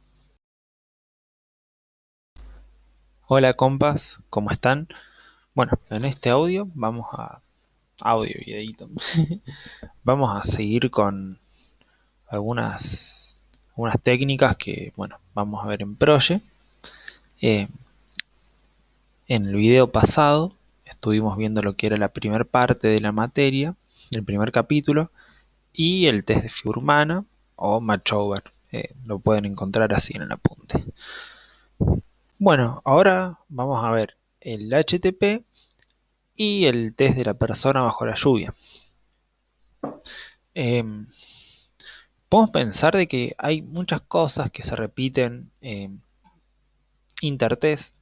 Speaker 1: Hola, compas, ¿cómo están? Bueno, en este audio vamos a... Audio, videito. Vamos a seguir con algunas técnicas que, bueno, vamos a ver en Project. En el video pasado estuvimos viendo lo que era la primera parte de la materia, el primer capítulo, y el test de figura humana o matchover. lo pueden encontrar así en el apunte. Bueno, ahora vamos a ver el HTP y el test de la persona bajo la lluvia. Podemos pensar de que hay muchas cosas que se repiten. Intertest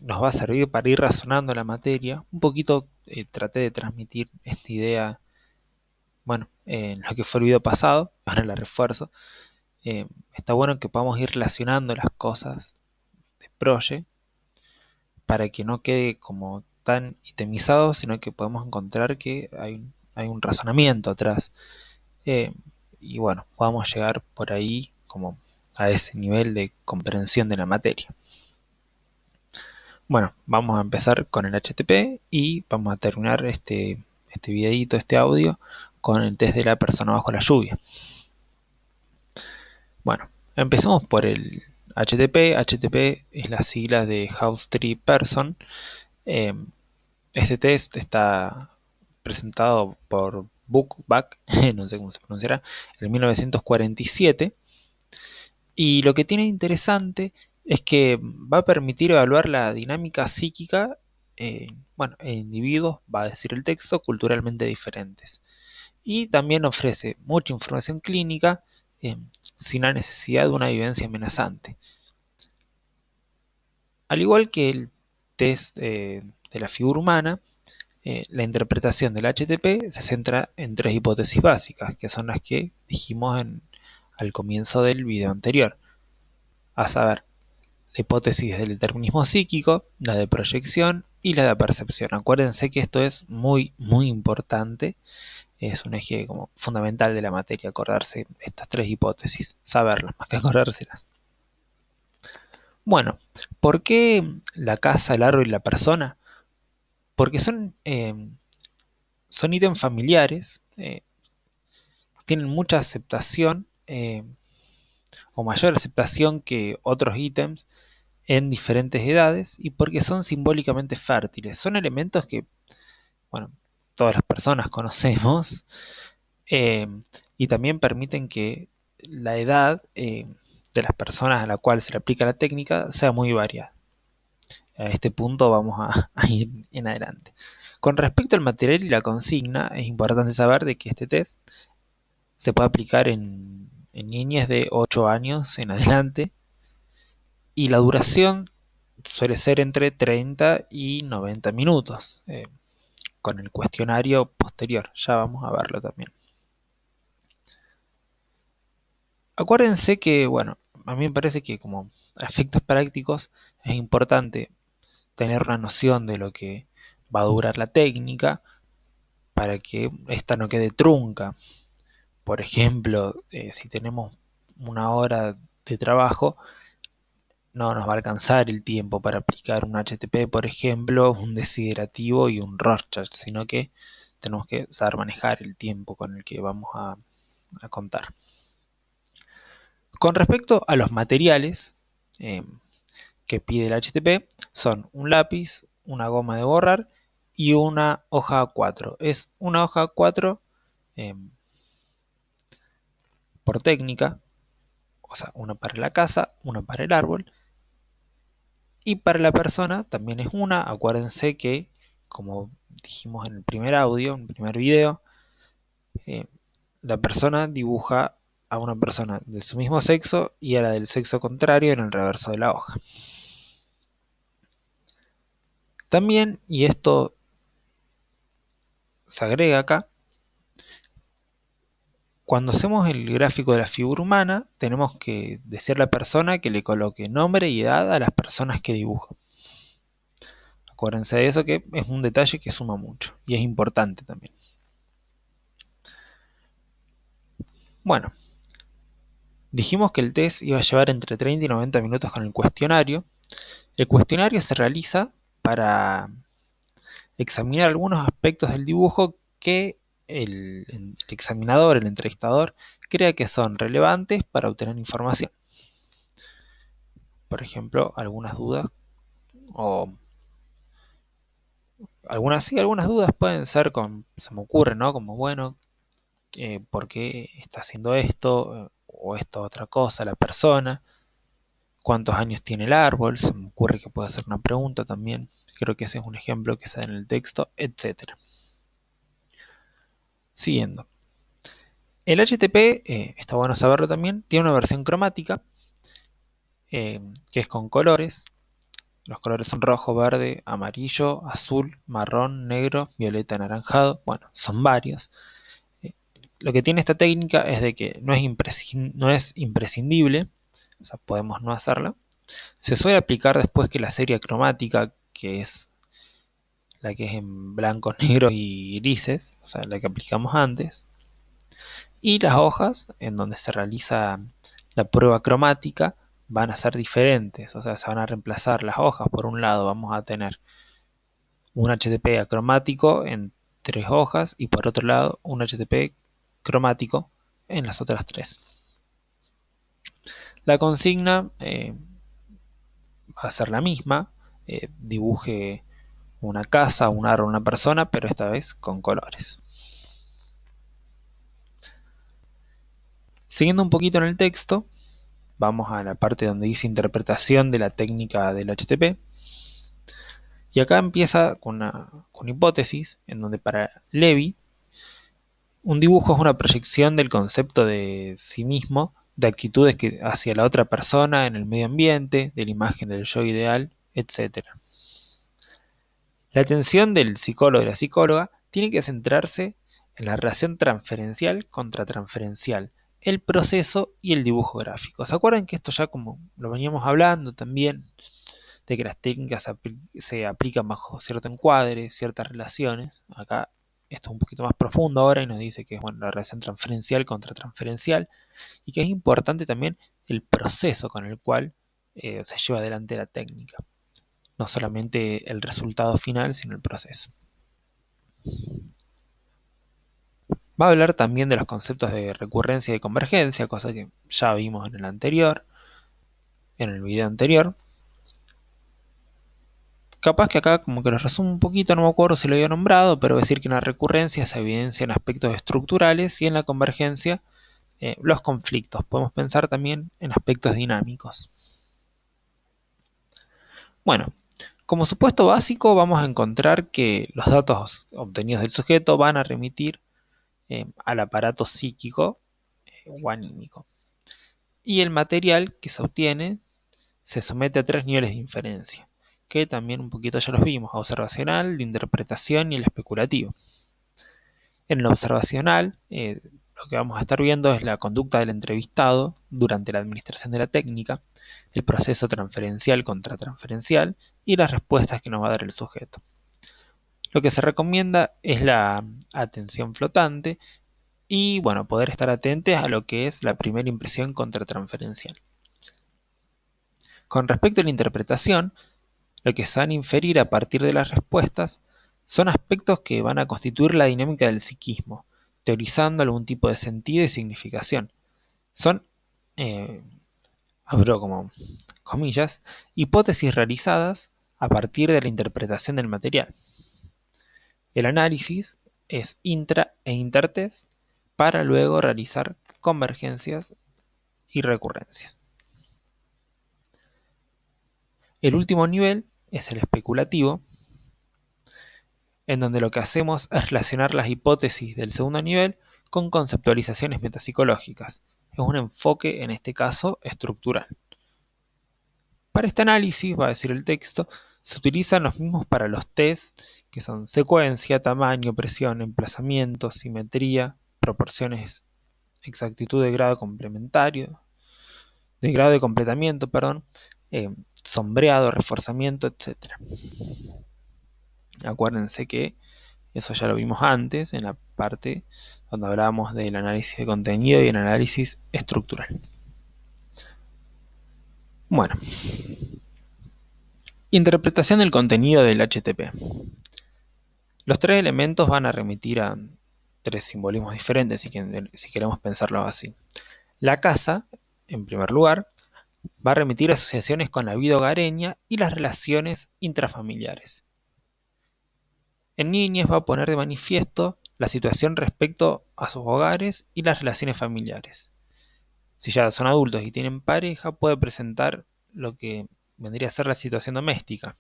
Speaker 1: nos va a servir para ir razonando la materia. Un poquito traté de transmitir esta idea, bueno, en lo que fue el video pasado, ahora la refuerzo. Está bueno que podamos ir relacionando las cosas de Proye para que no quede como tan itemizado, sino que podemos encontrar que hay un razonamiento atrás. Eh, y bueno, podamos llegar por ahí como a ese nivel de comprensión de la materia. Bueno, vamos a empezar con el HTTP y vamos a terminar este videito, este audio, con el test de la persona bajo la lluvia. Bueno, empecemos por el HTTP. HTTP es la sigla de House Tree Person. Este test está presentado por Bookback, no sé cómo se pronunciará, en 1947. Y lo que tiene interesante es que va a permitir evaluar la dinámica psíquica en individuos, va a decir el texto, culturalmente diferentes. Y también ofrece mucha información clínica sin la necesidad de una vivencia amenazante. Al igual que el test de la figura humana, la interpretación del HTP se centra en tres hipótesis básicas, que son las que dijimos al comienzo del video anterior. A saber, la hipótesis del determinismo psíquico, la de proyección y la de percepción. Acuérdense que esto es muy, muy importante. Es un eje como fundamental de la materia, acordarse estas tres hipótesis, saberlas más que acordárselas. Bueno, ¿por qué la casa, el árbol y la persona? Porque son ítems familiares, tienen mucha aceptación o mayor aceptación que otros ítems en diferentes edades y porque son simbólicamente fértiles. Son elementos que, bueno, todas las personas conocemos eh, y también permiten que la edad de las personas a la cual se le aplica la técnica sea muy variada. A este punto vamos a ir en adelante. Con respecto al material y la consigna, es importante saber de que este test se puede aplicar en niñas de 8 años en adelante y la duración suele ser entre 30 y 90 minutos, con el cuestionario posterior. Ya vamos a verlo también. Acuérdense que, bueno, a mí me parece que como efectos prácticos es importante tener una noción de lo que va a durar la técnica para que esta no quede trunca. Por ejemplo, si tenemos una hora de trabajo, no nos va a alcanzar el tiempo para aplicar un HTP, por ejemplo, un desiderativo y un Rorschach, sino que tenemos que saber manejar el tiempo con el que vamos a contar. Con respecto a los materiales que pide el HTP, son un lápiz, una goma de borrar y una hoja A4. Es una hoja A4 por técnica, o sea, una para la casa, una para el árbol, y para la persona también es una. Acuérdense que, como dijimos en el primer audio, en el primer video, eh, la persona dibuja a una persona de su mismo sexo y a la del sexo contrario en el reverso de la hoja. También, y esto se agrega acá, cuando hacemos el gráfico de la figura humana, tenemos que decir a la persona que le coloque nombre y edad a las personas que dibuja. Acuérdense de eso, que es un detalle que suma mucho y es importante también. Bueno, dijimos que el test iba a llevar entre 30 y 90 minutos con el cuestionario. El cuestionario se realiza para examinar algunos aspectos del dibujo que el examinador, el entrevistador, crea que son relevantes para obtener información. Por ejemplo, algunas dudas o algunas dudas pueden ser se me ocurre, ¿no? Como, bueno, ¿por qué está haciendo esto? o esta otra cosa la persona, cuántos años tiene el árbol, se me ocurre que puede ser una pregunta también, creo que ese es un ejemplo que se da en el texto, etc. Siguiendo. El HTTP, está bueno saberlo también, tiene una versión cromática, que es con colores. Los colores son rojo, verde, amarillo, azul, marrón, negro, violeta, anaranjado. Bueno, son varios. Eh, lo que tiene esta técnica es de que no es imprescindible, o sea, podemos no hacerla. Se suele aplicar después que la serie cromática, que es la que es en blancos, negros y grises, o sea, la que aplicamos antes. Y las hojas, en donde se realiza la prueba cromática, van a ser diferentes, o sea, se van a reemplazar las hojas. Por un lado vamos a tener un HTTP acromático en 3 hojas y por otro lado un HTTP cromático en las otras 3. La consigna va a ser la misma, dibuje una casa, un árbol, una persona, pero esta vez con colores. Siguiendo un poquito en el texto, vamos a la parte donde dice interpretación de la técnica del HTTP. Y acá empieza con una hipótesis en donde para Levi un dibujo es una proyección del concepto de sí mismo, de actitudes hacia la otra persona en el medio ambiente, de la imagen del yo ideal, etc. La atención del psicólogo y la psicóloga tiene que centrarse en la relación transferencial contra transferencial, el proceso y el dibujo gráfico. ¿Se acuerdan que esto ya como lo veníamos hablando también? De que las técnicas se aplican bajo cierto encuadre, ciertas relaciones. Acá esto es un poquito más profundo ahora y nos dice que es bueno, la relación transferencial contra transferencial y que es importante también el proceso con el cual se lleva adelante la técnica. No solamente el resultado final, sino el proceso. Va a hablar también de los conceptos de recurrencia y convergencia, cosa que ya vimos en el video anterior. Capaz que acá como que lo resumo un poquito, no me acuerdo si lo había nombrado, pero decir que en la recurrencia se evidencian aspectos estructurales y en la convergencia los conflictos. Podemos pensar también en aspectos dinámicos. Bueno, como supuesto básico vamos a encontrar que los datos obtenidos del sujeto van a remitir al aparato psíquico o anímico. Y el material que se obtiene se somete a 3 niveles de inferencia, que también un poquito ya los vimos: observacional, de interpretación y el especulativo. En el observacional, lo que vamos a estar viendo es la conducta del entrevistado durante la administración de la técnica, el proceso transferencial contra transferencial y las respuestas que nos va a dar el sujeto. Lo que se recomienda es la atención flotante y bueno, poder estar atentos a lo que es la primera impresión contratransferencial. Con respecto a la interpretación, lo que se van a inferir a partir de las respuestas son aspectos que van a constituir la dinámica del psiquismo, teorizando algún tipo de sentido y significación. Son, abro como comillas, hipótesis realizadas a partir de la interpretación del material. El análisis es intra e intertest para luego realizar convergencias y recurrencias. El último nivel es el especulativo, en donde lo que hacemos es relacionar las hipótesis del segundo nivel con conceptualizaciones metapsicológicas. Es un enfoque, en este caso, estructural. Para este análisis, va a decir el texto, se utilizan los mismos para los test, que son secuencia, tamaño, presión, emplazamiento, simetría, proporciones, exactitud de grado complementario, de grado de completamiento, perdón, sombreado, reforzamiento, etc. Acuérdense que eso ya lo vimos antes en la parte donde hablábamos del análisis de contenido y el análisis estructural. Bueno, interpretación del contenido del HTTP. Los 3 elementos van a remitir a 3 simbolismos diferentes, si queremos pensarlo así. La casa, en primer lugar, va a remitir asociaciones con la vida hogareña y las relaciones intrafamiliares. En niñez va a poner de manifiesto la situación respecto a sus hogares y las relaciones familiares. Si ya son adultos y tienen pareja, puede presentar lo que vendría a ser la situación doméstica.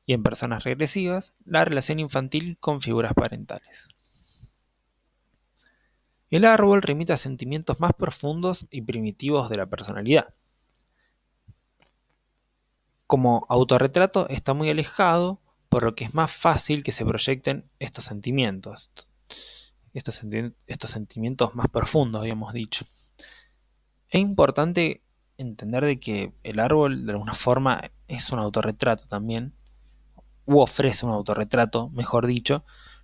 Speaker 1: Y en personas regresivas, la relación infantil con figuras parentales. El árbol remite a sentimientos más profundos y primitivos de la personalidad. Como autorretrato está muy alejado, por lo que es más fácil que se proyecten estos sentimientos. Estos sentimientos más profundos, habíamos dicho. Es importante entender de que el árbol de alguna forma es un autorretrato también, u ofrece un autorretrato, mejor dicho,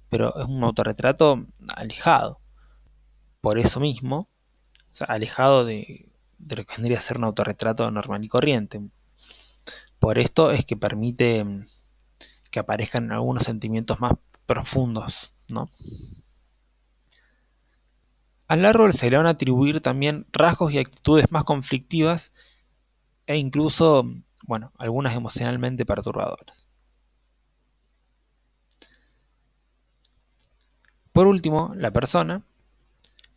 Speaker 1: pero es un autorretrato alejado. Por eso mismo, o sea, alejado de lo que vendría a ser un autorretrato normal y corriente. Por esto es que permite que aparezcan algunos sentimientos más profundos, ¿no? Al árbol se le van a atribuir también rasgos y actitudes más conflictivas e incluso, bueno, algunas emocionalmente perturbadoras. Por último, la persona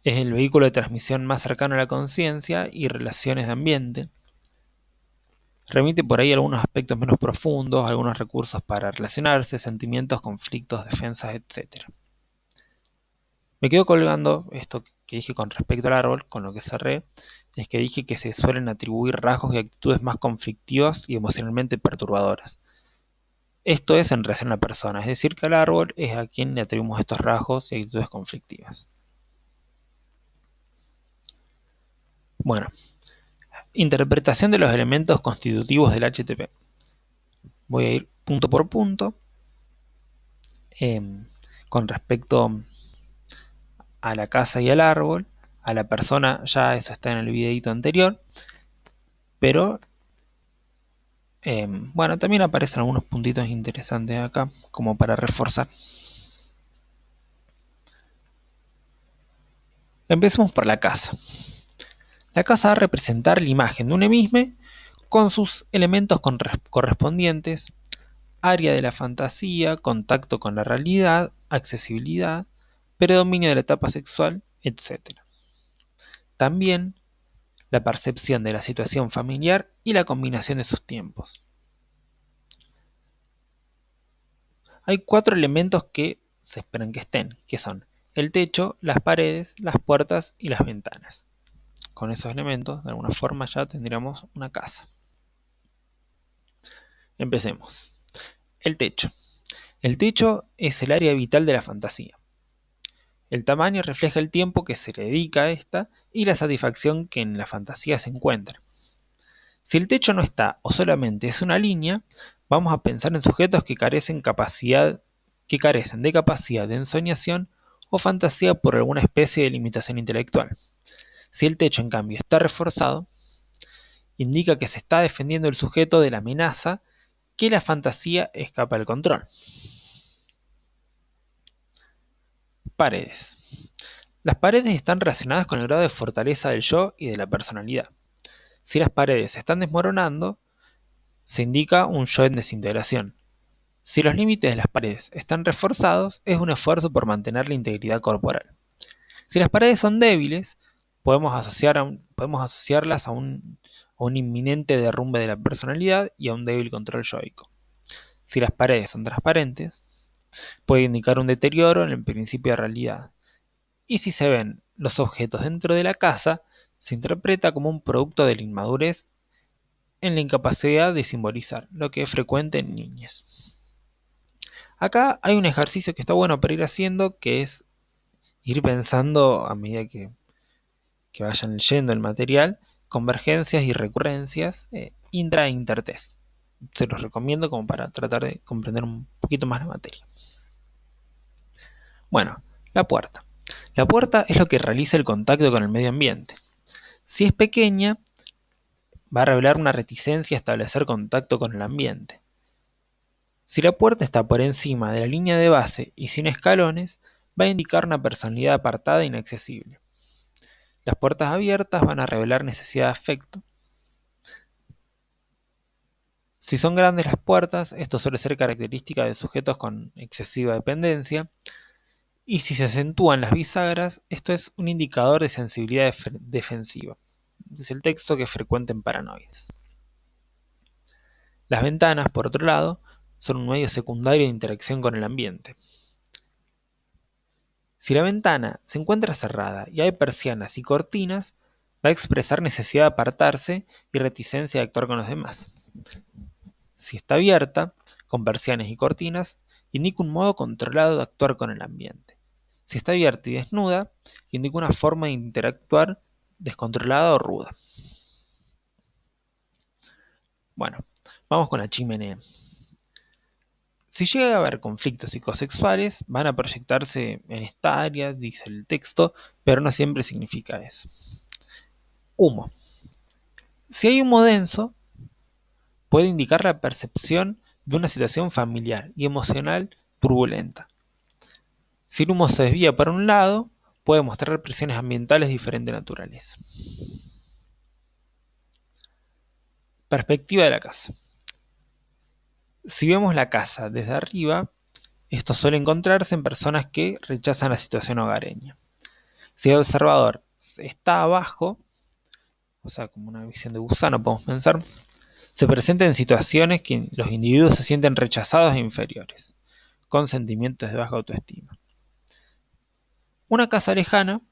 Speaker 1: es el vehículo de transmisión más cercano a la conciencia y relaciones de ambiente. Remite por ahí algunos aspectos menos profundos, algunos recursos para relacionarse, sentimientos, conflictos, defensas, etc. Me quedo colgando esto que dije con respecto al árbol, con lo que cerré, es que dije que se suelen atribuir rasgos y actitudes más conflictivas y emocionalmente perturbadoras. Esto es en relación a la persona, es decir, que al árbol es a quien le atribuimos estos rasgos y actitudes conflictivas. Bueno, interpretación de los elementos constitutivos del HTP. Voy a ir punto por punto. Con respecto a la casa y al árbol, a la persona ya eso está en el videito anterior, pero bueno, también aparecen algunos puntitos interesantes acá como para reforzar. Empecemos por la casa. La casa va a representar la imagen de un emisme con sus elementos correspondientes: área de la fantasía, contacto con la realidad, accesibilidad, predominio de la etapa sexual, etc. También la percepción de la situación familiar y la combinación de sus tiempos. Hay 4 elementos que se esperan que estén, que son el techo, las paredes, las puertas y las ventanas. Con esos elementos, de alguna forma, ya tendríamos una casa. Empecemos. El techo. El techo es el área vital de la fantasía. El tamaño refleja el tiempo que se le dedica a esta y la satisfacción que en la fantasía se encuentra. Si el techo no está o solamente es una línea, vamos a pensar en sujetos que carecen de capacidad de ensoñación o fantasía por alguna especie de limitación intelectual. Si el techo en cambio está reforzado, indica que se está defendiendo el sujeto de la amenaza que la fantasía escapa del control. Paredes. Las paredes están relacionadas con el grado de fortaleza del yo y de la personalidad. Si las paredes se están desmoronando, se indica un yo en desintegración. Si los límites de las paredes están reforzados, es un esfuerzo por mantener la integridad corporal. Si las paredes son débiles, podemos asociarlas a un inminente derrumbe de la personalidad y a un débil control yoico. Si las paredes son transparentes, puede indicar un deterioro en el principio de realidad. Y si se ven los objetos dentro de la casa, se interpreta como un producto de la inmadurez en la incapacidad de simbolizar, lo que es frecuente en niñas. Acá hay un ejercicio que está bueno para ir haciendo, que es ir pensando a medida que vayan leyendo el material, convergencias y recurrencias intra e intertest. Se los recomiendo como para tratar de comprender un poquito más la materia. Bueno, la puerta. La puerta es lo que realiza el contacto con el medio ambiente. Si es pequeña, va a revelar una reticencia a establecer contacto con el ambiente. Si la puerta está por encima de la línea de base y sin escalones, va a indicar una personalidad apartada e inaccesible. Las puertas abiertas van a revelar necesidad de afecto. Si son grandes las puertas, esto suele ser característica de sujetos con excesiva dependencia. Y si se acentúan las bisagras, esto es un indicador de sensibilidad defensiva. dice el texto, que es frecuente en paranoides. Las ventanas, por otro lado, son un medio secundario de interacción con el ambiente. Si la ventana se encuentra cerrada y hay persianas y cortinas, va a expresar necesidad de apartarse y reticencia de actuar con los demás. Si está abierta, con persianas y cortinas, indica un modo controlado de actuar con el ambiente. Si está abierta y desnuda, indica una forma de interactuar descontrolada o ruda. Bueno, vamos con la chimenea. Si llega a haber conflictos psicosexuales, van a proyectarse en esta área, dice el texto, pero no siempre significa eso. Humo. Si hay humo denso, puede indicar la percepción de una situación familiar y emocional turbulenta. Si el humo se desvía para un lado, puede mostrar presiones ambientales de diferente naturaleza. Perspectiva de la casa. Si vemos la casa desde arriba, esto suele encontrarse en personas que rechazan la situación hogareña. Si el observador está abajo, o sea, como una visión de gusano podemos pensar, se presenta en situaciones que los individuos se sienten rechazados e inferiores, con sentimientos de baja autoestima. Una casa lejana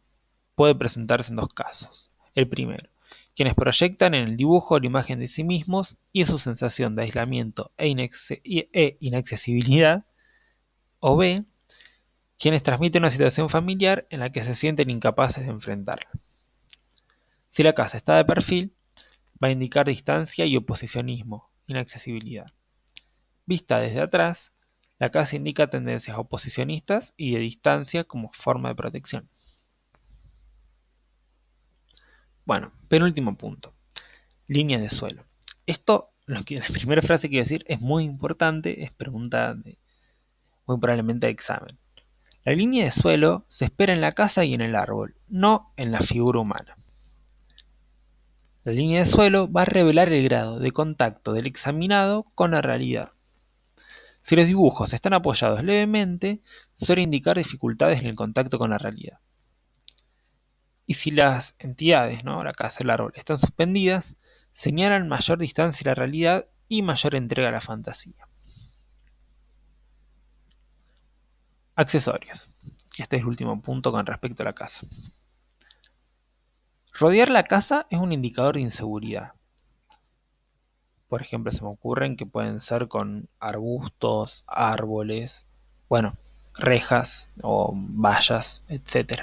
Speaker 1: puede presentarse en dos casos. El primero, quienes proyectan en el dibujo la imagen de sí mismos y su sensación de aislamiento e inaccesibilidad. O B, quienes transmiten una situación familiar en la que se sienten incapaces de enfrentarla. Si la casa está de perfil, va a indicar distancia y oposicionismo, inaccesibilidad. Vista desde atrás, la casa indica tendencias oposicionistas y de distancia como forma de protección. Bueno, penúltimo punto. Líneas de suelo. Esto, la primera frase que voy a decir es muy importante, es pregunta muy probablemente de examen. La línea de suelo se espera en la casa y en el árbol, no en la figura humana. La línea de suelo va a revelar el grado de contacto del examinado con la realidad. Si los dibujos están apoyados levemente, suele indicar dificultades en el contacto con la realidad. Y si las entidades, la casa, el árbol, están suspendidas, señalan mayor distancia a la realidad y mayor entrega a la fantasía. Accesorios. Este es el último punto con respecto a la casa. Rodear la casa es un indicador de inseguridad. Por ejemplo, se me ocurren que pueden ser con arbustos, árboles, rejas o vallas, etc.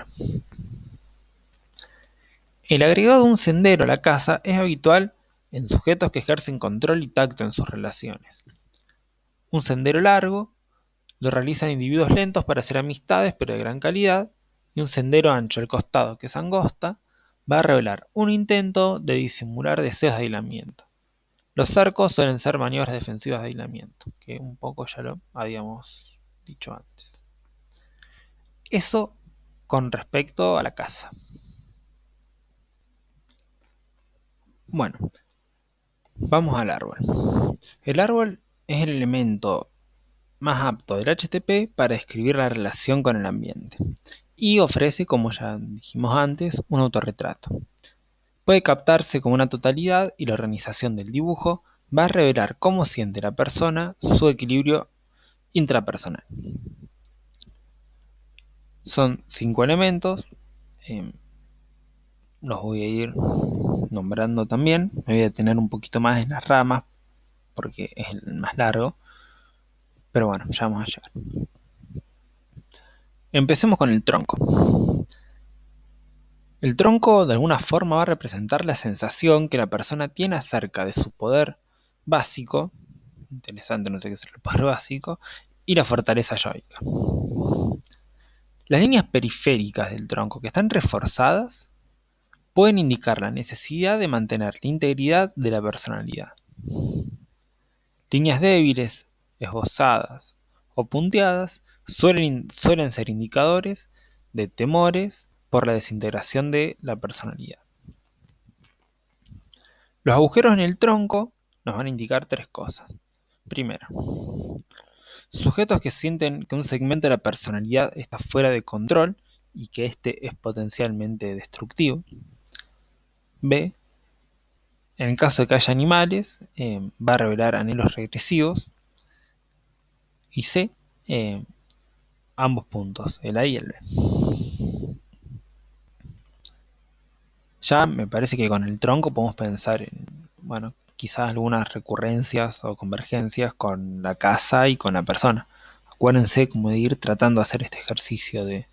Speaker 1: El agregado de un sendero a la casa es habitual en sujetos que ejercen control y tacto en sus relaciones. Un sendero largo lo realizan individuos lentos para hacer amistades pero de gran calidad, y un sendero ancho al costado que es angosta va a revelar un intento de disimular deseos de aislamiento. Los cercos suelen ser maniobras defensivas de aislamiento, que un poco ya lo habíamos dicho antes. Eso con respecto a la casa. Bueno, vamos al árbol. El árbol es el elemento más apto del HTP para describir la relación con el ambiente y ofrece, como ya dijimos antes, un autorretrato. Puede captarse como una totalidad y la organización del dibujo va a revelar cómo siente la persona su equilibrio intrapersonal. Son 5 elementos, los voy a ir nombrando también. Me voy a detener un poquito más en las ramas porque es el más largo, pero bueno, ya vamos a llegar. Empecemos con el tronco. El tronco de alguna forma va a representar la sensación que la persona tiene acerca de su poder básico, interesante, no sé qué es el poder básico, y la fortaleza yoica. Las líneas periféricas del tronco que están reforzadas pueden indicar la necesidad de mantener la integridad de la personalidad. Líneas débiles, esbozadas o punteadas suelen ser indicadores de temores por la desintegración de la personalidad. Los agujeros en el tronco nos van a indicar 3 cosas. Primero, sujetos que sienten que un segmento de la personalidad está fuera de control y que este es potencialmente destructivo. B, En el caso de que haya animales, va a revelar anhelos regresivos. Y C, ambos puntos, el A y el B. Ya me parece que con el tronco podemos pensar en, bueno, quizás algunas recurrencias o convergencias con la casa y con la persona. Acuérdense como de ir tratando de hacer este ejercicio de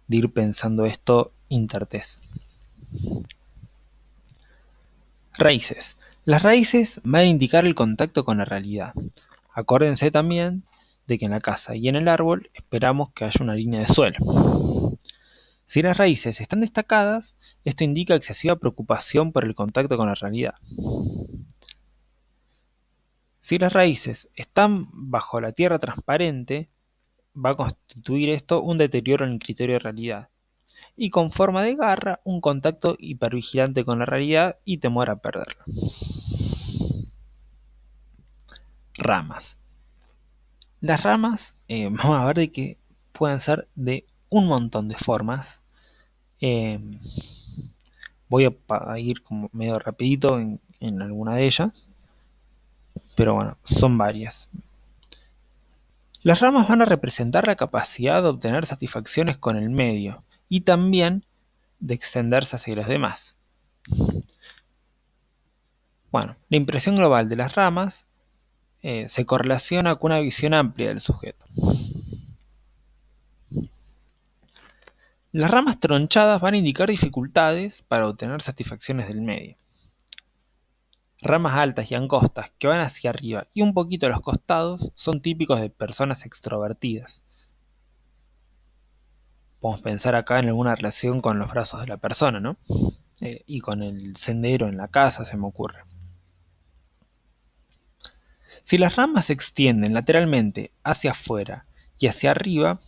Speaker 1: ir pensando esto intertest. Raíces. Las raíces van a indicar el contacto con la realidad. Acuérdense también de que en la casa y en el árbol esperamos que haya una línea de suelo. Si las raíces están destacadas, esto indica excesiva preocupación por el contacto con la realidad. Si las raíces están bajo la tierra transparente, va a constituir esto un deterioro en el criterio de realidad. Y con forma de garra, un contacto hipervigilante con la realidad y temor a perderla. Ramas. Las ramas, vamos a ver de que pueden ser de un montón de formas. Voy a ir como medio rapidito en alguna de ellas, pero bueno, son varias. Las ramas van a representar la capacidad de obtener satisfacciones con el medio y también de extenderse hacia los demás. Bueno, la impresión global de las ramas se correlaciona con una visión amplia del sujeto. Las ramas tronchadas van a indicar dificultades para obtener satisfacciones del medio. Ramas altas y angostas que van hacia arriba y un poquito a los costados son típicos de personas extrovertidas. Podemos pensar acá en alguna relación con los brazos de la persona, ¿no? Y con el sendero en la casa se me ocurre. Si las ramas se extienden lateralmente hacia afuera y hacia arriba,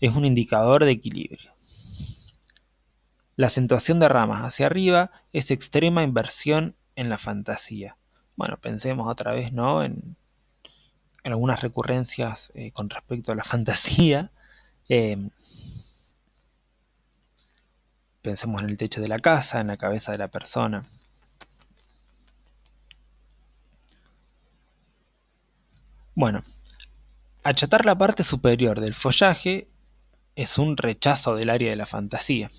Speaker 1: es un indicador de equilibrio. La acentuación de ramas hacia arriba es extrema inversión en la fantasía. Bueno, pensemos otra vez, ¿no? En algunas recurrencias con respecto a la fantasía. Pensemos en el techo de la casa, en la cabeza de la persona. Bueno, achatar la parte superior del follaje es un rechazo del área de la fantasía.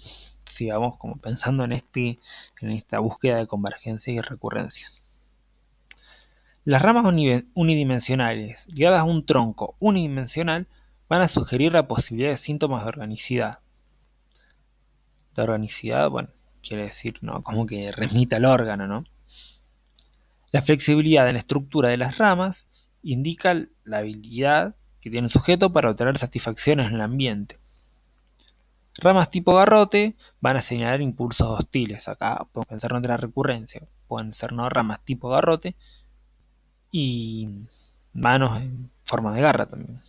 Speaker 1: Sigamos como pensando en esta búsqueda de convergencias y recurrencias. Las ramas unidimensionales ligadas a un tronco unidimensional van a sugerir la posibilidad de síntomas de organicidad. De organicidad, bueno, quiere decir, ¿no? Como que remita al órgano, ¿no? La flexibilidad en la estructura de las ramas indica la habilidad que tiene el sujeto para obtener satisfacciones en el ambiente. Ramas tipo garrote van a señalar impulsos hostiles. Acá podemos pensar en otra recurrencia. Pueden ser no ramas tipo garrote y manos en forma de garra también.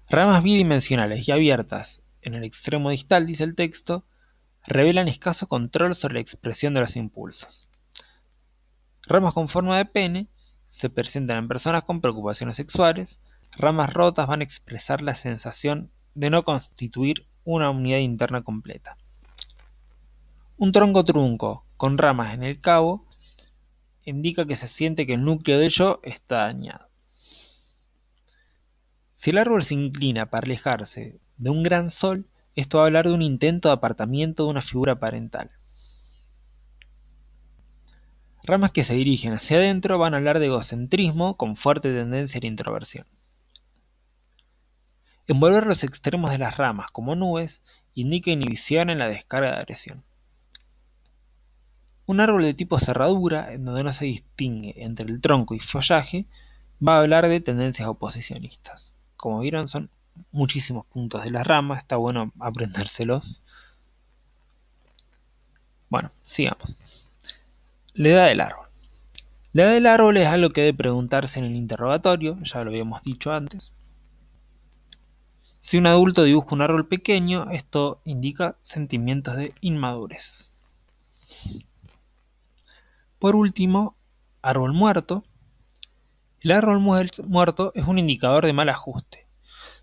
Speaker 1: Ramas bidimensionales y abiertas en el extremo distal, dice el texto, revelan escaso control sobre la expresión de los impulsos. Ramas con forma de pene se presentan en personas con preocupaciones sexuales. Ramas rotas van a expresar la sensación de no constituir una unidad interna completa. Un tronco trunco con ramas en el cabo indica que se siente que el núcleo de ello está dañado. Si el árbol se inclina para alejarse de un gran sol, esto va a hablar de un intento de apartamiento de una figura parental. Ramas que se dirigen hacia adentro van a hablar de egocentrismo con fuerte tendencia a la introversión. Envolver los extremos de las ramas como nubes indica inhibición en la descarga de agresión. Un árbol de tipo cerradura, en donde no se distingue entre el tronco y follaje, va a hablar de tendencias oposicionistas. Como vieron, son muchísimos puntos de las ramas, está bueno aprendérselos. Bueno, sigamos. La edad del árbol. La edad del árbol es algo que debe preguntarse en el interrogatorio, ya lo habíamos dicho antes. Si un adulto dibuja un árbol pequeño, esto indica sentimientos de inmadurez. Por último, árbol muerto. El árbol muerto es un indicador de mal ajuste,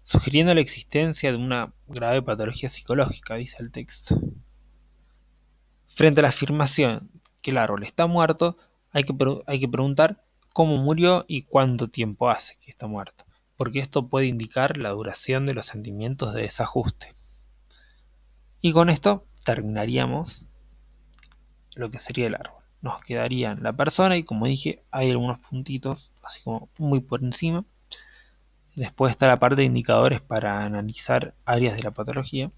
Speaker 1: sugiriendo la existencia de una grave patología psicológica, dice el texto. Frente a la afirmación que el árbol está muerto, hay que preguntar cómo murió y cuánto tiempo hace que está muerto, porque esto puede indicar la duración de los sentimientos de desajuste. Y con esto terminaríamos lo que sería el árbol. Nos quedarían la persona y, como dije, hay algunos puntitos así como muy por encima. Después está la parte de indicadores para analizar áreas de la patología,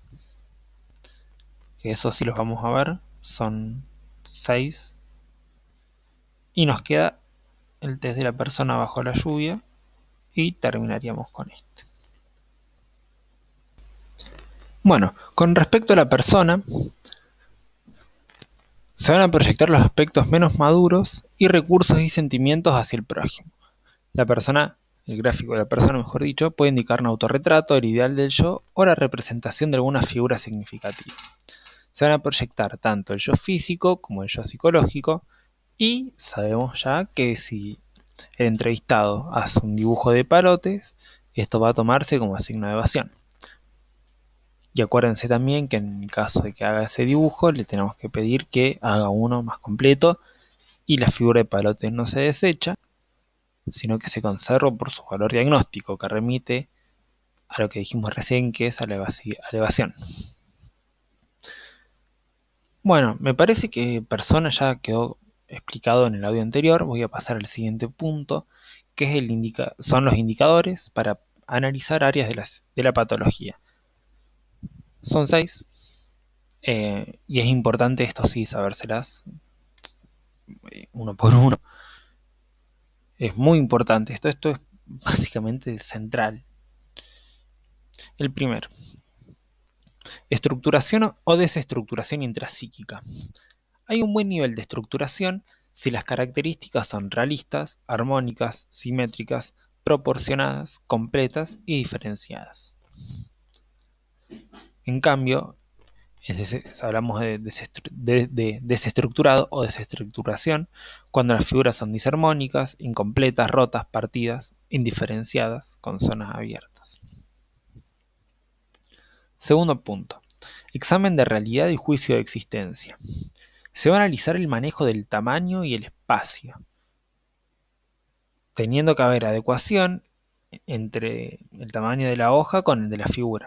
Speaker 1: que eso sí los vamos a ver, son 6. Y nos queda el test de la persona bajo la lluvia y terminaríamos con este. Bueno, con respecto a la persona, se van a proyectar los aspectos menos maduros y recursos y sentimientos hacia el prójimo. La persona, el gráfico de la persona, mejor dicho, puede indicar un autorretrato, el ideal del yo o la representación de alguna figura significativa. Se van a proyectar tanto el yo físico como el yo psicológico, y sabemos ya que si el entrevistado hace un dibujo de palotes, esto va a tomarse como signo de evasión. Y acuérdense también que en el caso de que haga ese dibujo, le tenemos que pedir que haga uno más completo y la figura de palotes no se desecha, sino que se conserva por su valor diagnóstico, que remite a lo que dijimos recién, que es a la evasión. Bueno, me parece que persona ya quedó explicado en el audio anterior. Voy a pasar al siguiente punto, que es son los indicadores para analizar áreas de la patología. Son 6, y es importante esto sí sabérselas uno por uno. Es muy importante, esto es básicamente central. El primero, estructuración o desestructuración intrapsíquica. Hay un buen nivel de estructuración si las características son realistas, armónicas, simétricas, proporcionadas, completas y diferenciadas. En cambio, hablamos de desestructurado o desestructuración cuando las figuras son disarmónicas, incompletas, rotas, partidas, indiferenciadas, con zonas abiertas. Segundo punto. Examen de realidad y juicio de existencia. Se va a analizar el manejo del tamaño y el espacio, teniendo que haber adecuación entre el tamaño de la hoja con el de la figura.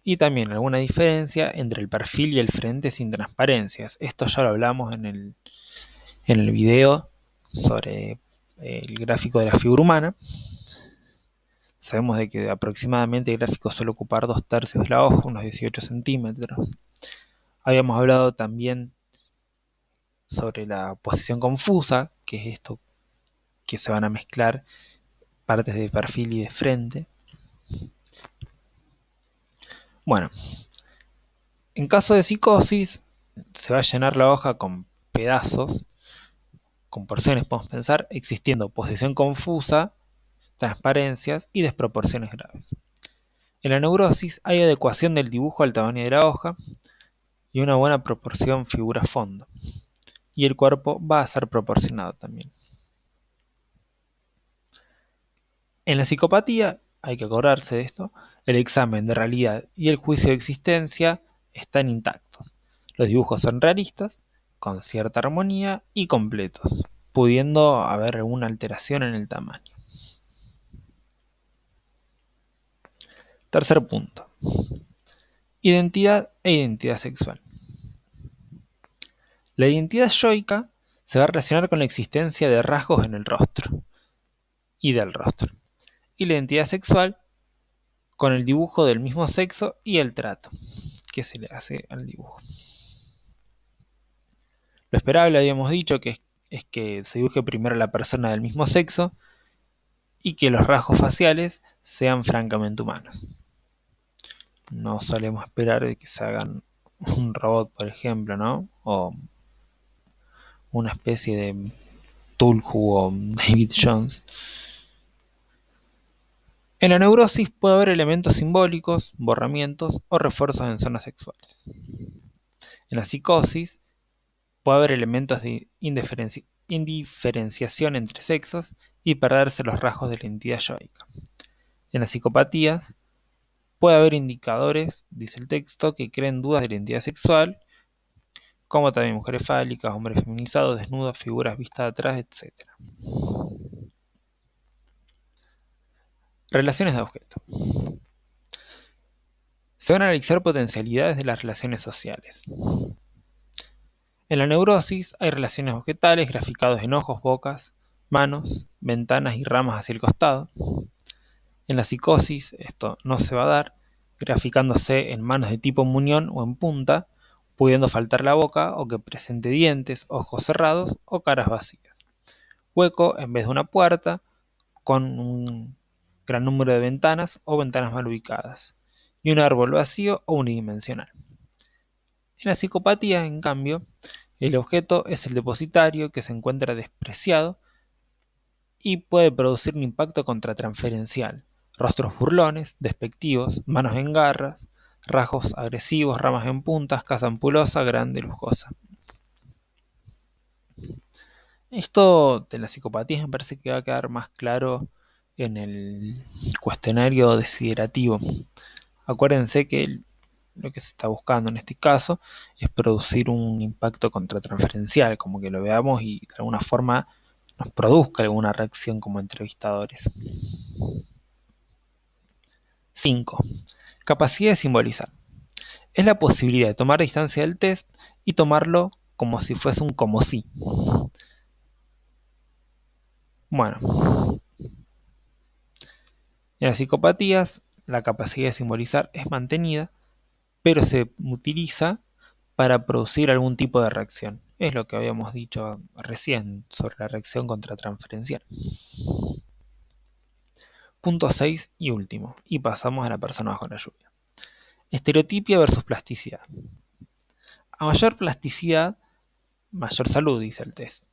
Speaker 1: Y también alguna diferencia entre el perfil y el frente sin transparencias. Esto ya lo hablamos en el video sobre el gráfico de la figura humana. Sabemos de que aproximadamente el gráfico suele ocupar 2/3 de la hoja, unos 18 centímetros. Habíamos hablado también sobre la posición confusa, que es esto que se van a mezclar partes de perfil y de frente. Bueno, en caso de psicosis, se va a llenar la hoja con pedazos, con porciones, podemos pensar, existiendo posición confusa, transparencias y desproporciones graves. En la neurosis hay adecuación del dibujo al tamaño de la hoja y una buena proporción figura-fondo. Y el cuerpo va a ser proporcionado también. En la psicopatía, hay que acordarse de esto, el examen de realidad y el juicio de existencia están intactos. Los dibujos son realistas, con cierta armonía y completos, pudiendo haber alguna alteración en el tamaño. Tercer punto. Identidad e identidad sexual. La identidad yoica se va a relacionar con la existencia de rasgos en el rostro y del rostro. Y la identidad sexual con el dibujo del mismo sexo y el trato que se le hace al dibujo. Lo esperable, habíamos dicho, que es que se dibuje primero la persona del mismo sexo y que los rasgos faciales sean francamente humanos. No solemos esperar de que se hagan un robot, por ejemplo, ¿no? O una especie de Tulhu o David Jones. En la neurosis puede haber elementos simbólicos, borramientos o refuerzos en zonas sexuales. En la psicosis puede haber elementos de indiferenciación entre sexos y perderse los rasgos de la identidad yoica. En las psicopatías puede haber indicadores, dice el texto, que creen dudas de la identidad sexual, como también mujeres fálicas, hombres feminizados, desnudos, figuras vistas de atrás, etc. Relaciones de objeto. Se van a analizar potencialidades de las relaciones sociales. En la neurosis hay relaciones objetales graficadas en ojos, bocas, manos, ventanas y ramas hacia el costado. En la psicosis esto no se va a dar, graficándose en manos de tipo muñón o en punta, pudiendo faltar la boca o que presente dientes, ojos cerrados o caras vacías. Hueco en vez de una puerta, con un gran número de ventanas o ventanas mal ubicadas. Y un árbol vacío o unidimensional. En la psicopatía, en cambio, el objeto es el depositario que se encuentra despreciado y puede producir un impacto contratransferencial. Rostros burlones, despectivos, manos en garras, rasgos agresivos, ramas en puntas, casa ampulosa, grande, lujosa. Esto de la psicopatía me parece que va a quedar más claro en el cuestionario desiderativo. Acuérdense que lo que se está buscando en este caso es producir un impacto contratransferencial, como que lo veamos y de alguna forma nos produzca alguna reacción como entrevistadores. 5. Capacidad de simbolizar. Es la posibilidad de tomar distancia del test y tomarlo como si fuese un como si. Bueno, en las psicopatías la capacidad de simbolizar es mantenida, pero se utiliza para producir algún tipo de reacción. Es lo que habíamos dicho recién sobre la reacción contratransferencial. Punto 6 y último, y pasamos a la persona bajo la lluvia. Estereotipia versus plasticidad. A mayor plasticidad, mayor salud, dice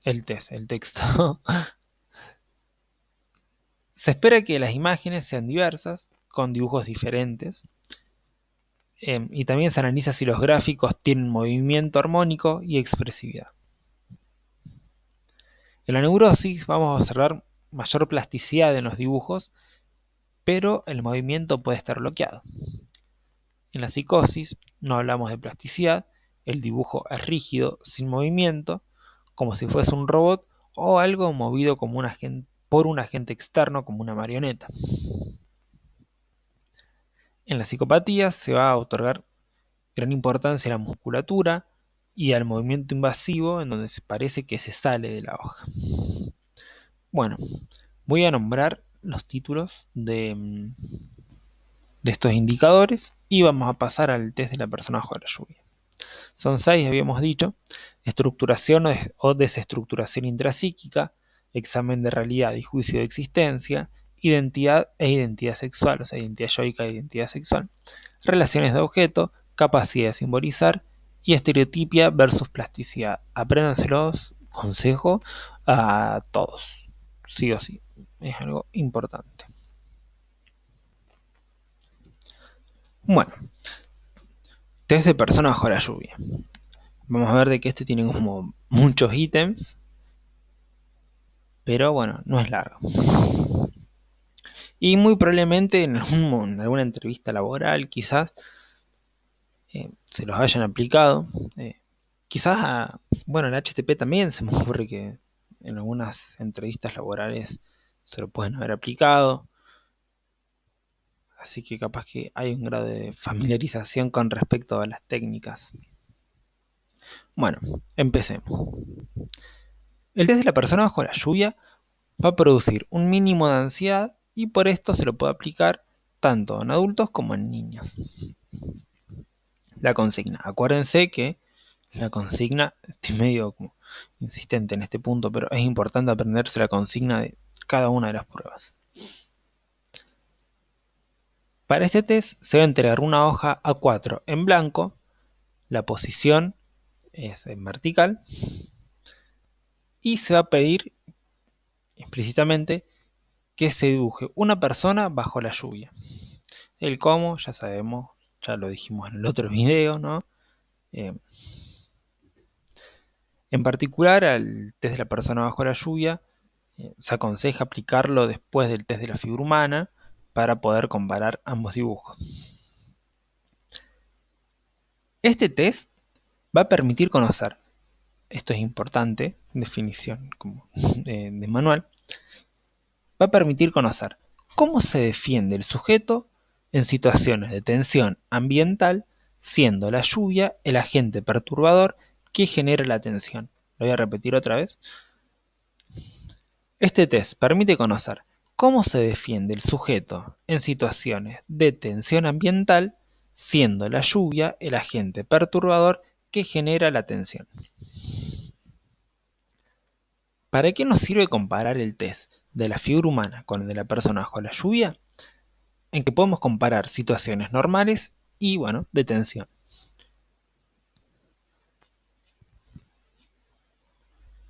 Speaker 1: el texto. Se espera que las imágenes sean diversas, con dibujos diferentes, y también se analiza si los gráficos tienen movimiento armónico y expresividad. En la neurosis vamos a observar mayor plasticidad en los dibujos, pero el movimiento puede estar bloqueado. En la psicosis no hablamos de plasticidad, el dibujo es rígido, sin movimiento, como si fuese un robot o algo movido como por un agente externo como una marioneta. En la psicopatía se va a otorgar gran importancia a la musculatura y al movimiento invasivo en donde parece que se sale de la hoja. Bueno, voy a nombrar los títulos de estos indicadores y vamos a pasar al test de la persona bajo la lluvia. Son 6, habíamos dicho: estructuración o desestructuración intrapsíquica, examen de realidad y juicio de existencia, identidad e identidad sexual, o sea, identidad yoica e identidad sexual, relaciones de objeto, capacidad de simbolizar y estereotipia versus plasticidad. Apréndanselos, consejo a todos, sí o sí, es algo importante. Bueno, test de persona bajo la lluvia. Vamos a ver de que este tiene como muchos ítems, pero bueno, no es largo. Y muy probablemente en alguna entrevista laboral quizás se los hayan aplicado. Quizás, bueno, en HTP también se me ocurre que en algunas entrevistas laborales se lo pueden haber aplicado. Así que capaz que hay un grado de familiarización con respecto a las técnicas. Bueno, empecemos. El test de la persona bajo la lluvia va a producir un mínimo de ansiedad y por esto se lo puede aplicar tanto en adultos como en niños. La consigna. Acuérdense que la consigna, estoy medio como insistente en este punto, pero es importante aprenderse la consigna de cada una de las pruebas. Para este test se va a entregar una hoja A4 en blanco, la posición es en vertical y se va a pedir explícitamente que se dibuje una persona bajo la lluvia. El cómo, ya sabemos, ya lo dijimos en el otro video, ¿no? En particular, al test de la persona bajo la lluvia, se aconseja aplicarlo después del test de la figura humana para poder comparar ambos dibujos. Este test va a permitir conocer, esto es importante, definición como de manual, va a permitir conocer cómo se defiende el sujeto en situaciones de tensión ambiental, siendo la lluvia el agente perturbador que genera la tensión. Lo voy a repetir otra vez. Este test permite conocer cómo se defiende el sujeto en situaciones de tensión ambiental, siendo la lluvia el agente perturbador que genera la tensión. ¿Para qué nos sirve comparar el test de la figura humana con el de la persona bajo la lluvia? En que podemos comparar situaciones normales y, de tensión.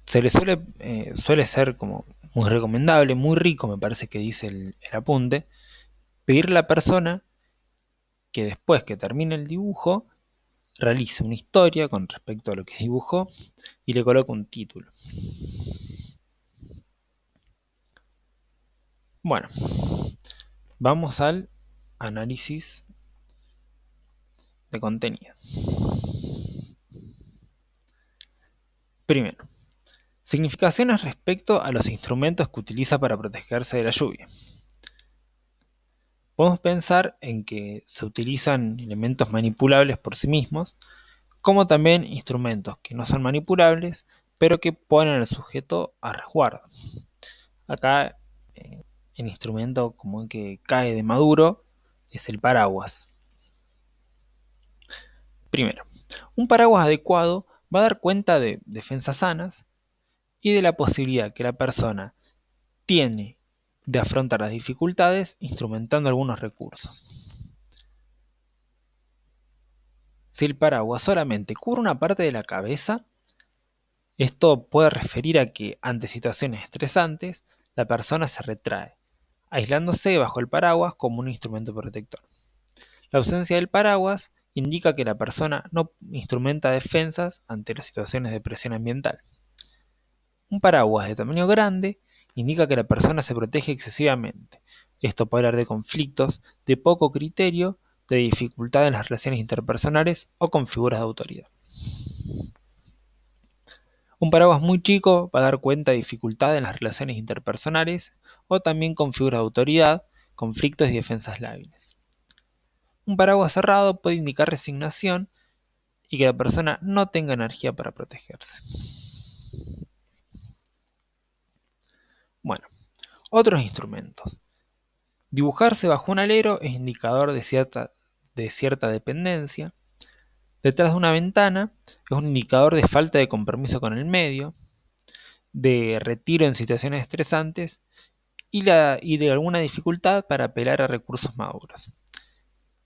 Speaker 1: Suele ser como muy recomendable, muy rico, me parece que dice el apunte, pedirle a la persona que después que termine el dibujo realice una historia con respecto a lo que dibujó y le coloque un título. Bueno, vamos al análisis de contenido. Primero, significaciones respecto a los instrumentos que utiliza para protegerse de la lluvia. Podemos pensar en que se utilizan elementos manipulables por sí mismos, como también instrumentos que no son manipulables, pero que ponen al sujeto a resguardo. Acá el instrumento como que cae de maduro es el paraguas. Primero, un paraguas adecuado va a dar cuenta de defensas sanas y de la posibilidad que la persona tiene de afrontar las dificultades instrumentando algunos recursos. Si el paraguas solamente cubre una parte de la cabeza, esto puede referir a que ante situaciones estresantes la persona se retrae, aislándose bajo el paraguas como un instrumento protector. La ausencia del paraguas indica que la persona no instrumenta defensas ante las situaciones de presión ambiental. Un paraguas de tamaño grande indica que la persona se protege excesivamente. Esto puede hablar de conflictos, de poco criterio, de dificultad en las relaciones interpersonales o con figuras de autoridad. Un paraguas muy chico va a dar cuenta de dificultad en las relaciones interpersonales o también con figuras de autoridad, conflictos y defensas lábiles. Un paraguas cerrado puede indicar resignación y que la persona no tenga energía para protegerse. Bueno, otros instrumentos. Dibujarse bajo un alero es indicador de cierta dependencia. Detrás de una ventana es un indicador de falta de compromiso con el medio, de retiro en situaciones estresantes y de alguna dificultad para apelar a recursos maduros.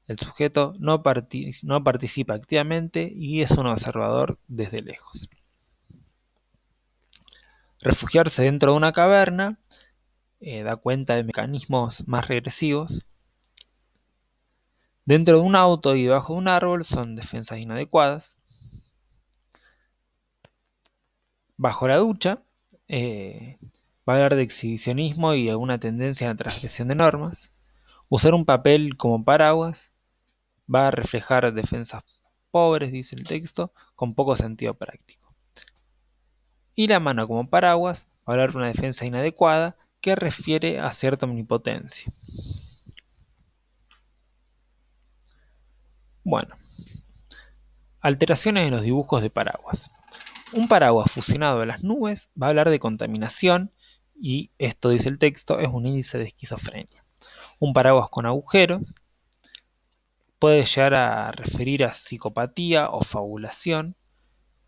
Speaker 1: El sujeto no participa activamente y es un observador desde lejos. Refugiarse dentro de una caverna da cuenta de mecanismos más regresivos. Dentro de un auto y debajo de un árbol son defensas inadecuadas. Bajo la ducha va a hablar de exhibicionismo y alguna tendencia a la transgresión de normas. Usar un papel como paraguas va a reflejar defensas pobres, dice el texto, con poco sentido práctico. Y la mano como paraguas va a hablar de una defensa inadecuada que refiere a cierta omnipotencia. Bueno, alteraciones en los dibujos de paraguas. Un paraguas fusionado a las nubes va a hablar de contaminación y esto, dice el texto, es un índice de esquizofrenia. Un paraguas con agujeros puede llegar a referir a psicopatía o fabulación.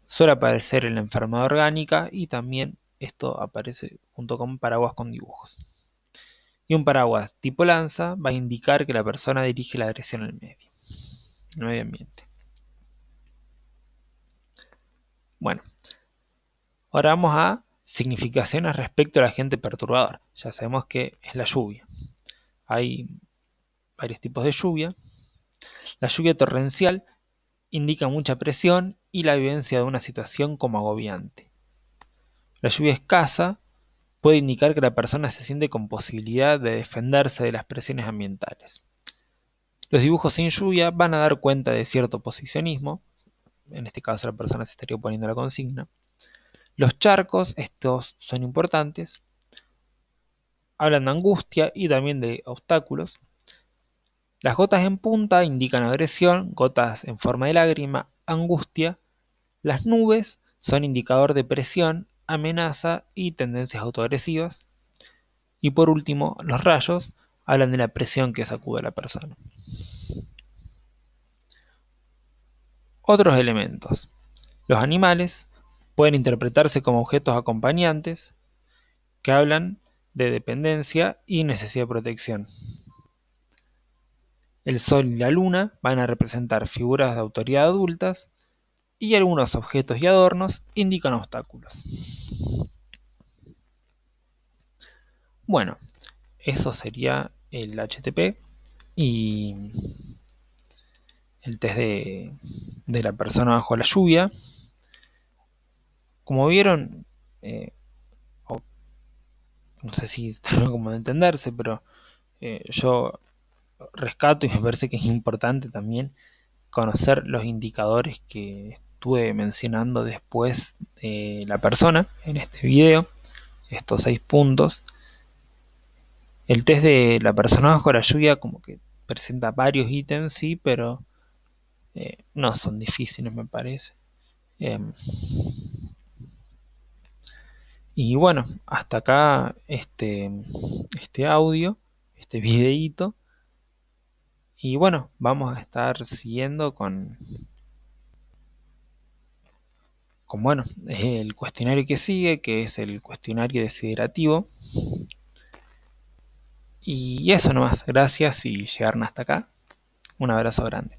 Speaker 1: Suele aparecer en la enfermedad orgánica y también esto aparece junto con paraguas con dibujos. Y un paraguas tipo lanza va a indicar que la persona dirige la agresión al medio ambiente. Bueno, ahora vamos a significaciones respecto al agente perturbador. Ya sabemos que es la lluvia. Hay varios tipos de lluvia. La lluvia torrencial indica mucha presión y la vivencia de una situación como agobiante. La lluvia escasa puede indicar que la persona se siente con posibilidad de defenderse de las presiones ambientales. Los dibujos sin lluvia van a dar cuenta de cierto posicionismo, en este caso la persona se estaría oponiendo a la consigna. Los charcos, estos son importantes, hablan de angustia y también de obstáculos. Las gotas en punta indican agresión, gotas en forma de lágrima, angustia. Las nubes son indicador de presión, amenaza y tendencias autoagresivas. Y por último, los rayos hablan de la presión que sacude a la persona. Otros elementos. Los animales pueden interpretarse como objetos acompañantes que hablan de dependencia y necesidad de protección. El sol y la luna van a representar figuras de autoridad adultas y algunos objetos y adornos indican obstáculos. Bueno, eso sería el HTP y el test de la persona bajo la lluvia. Como vieron, no sé si está como de entenderse, pero yo rescato y me parece que es importante también conocer los indicadores que estuve mencionando después de la persona en este video, estos 6 puntos. El test de la persona bajo la lluvia como que presenta varios ítems, sí, pero no son difíciles, me parece. Y bueno, hasta acá este audio, este videíto. Y bueno, vamos a estar siguiendo con bueno, el cuestionario que sigue, que es el cuestionario desiderativo. Y eso nomás, gracias y llegaron hasta acá. Un abrazo grande.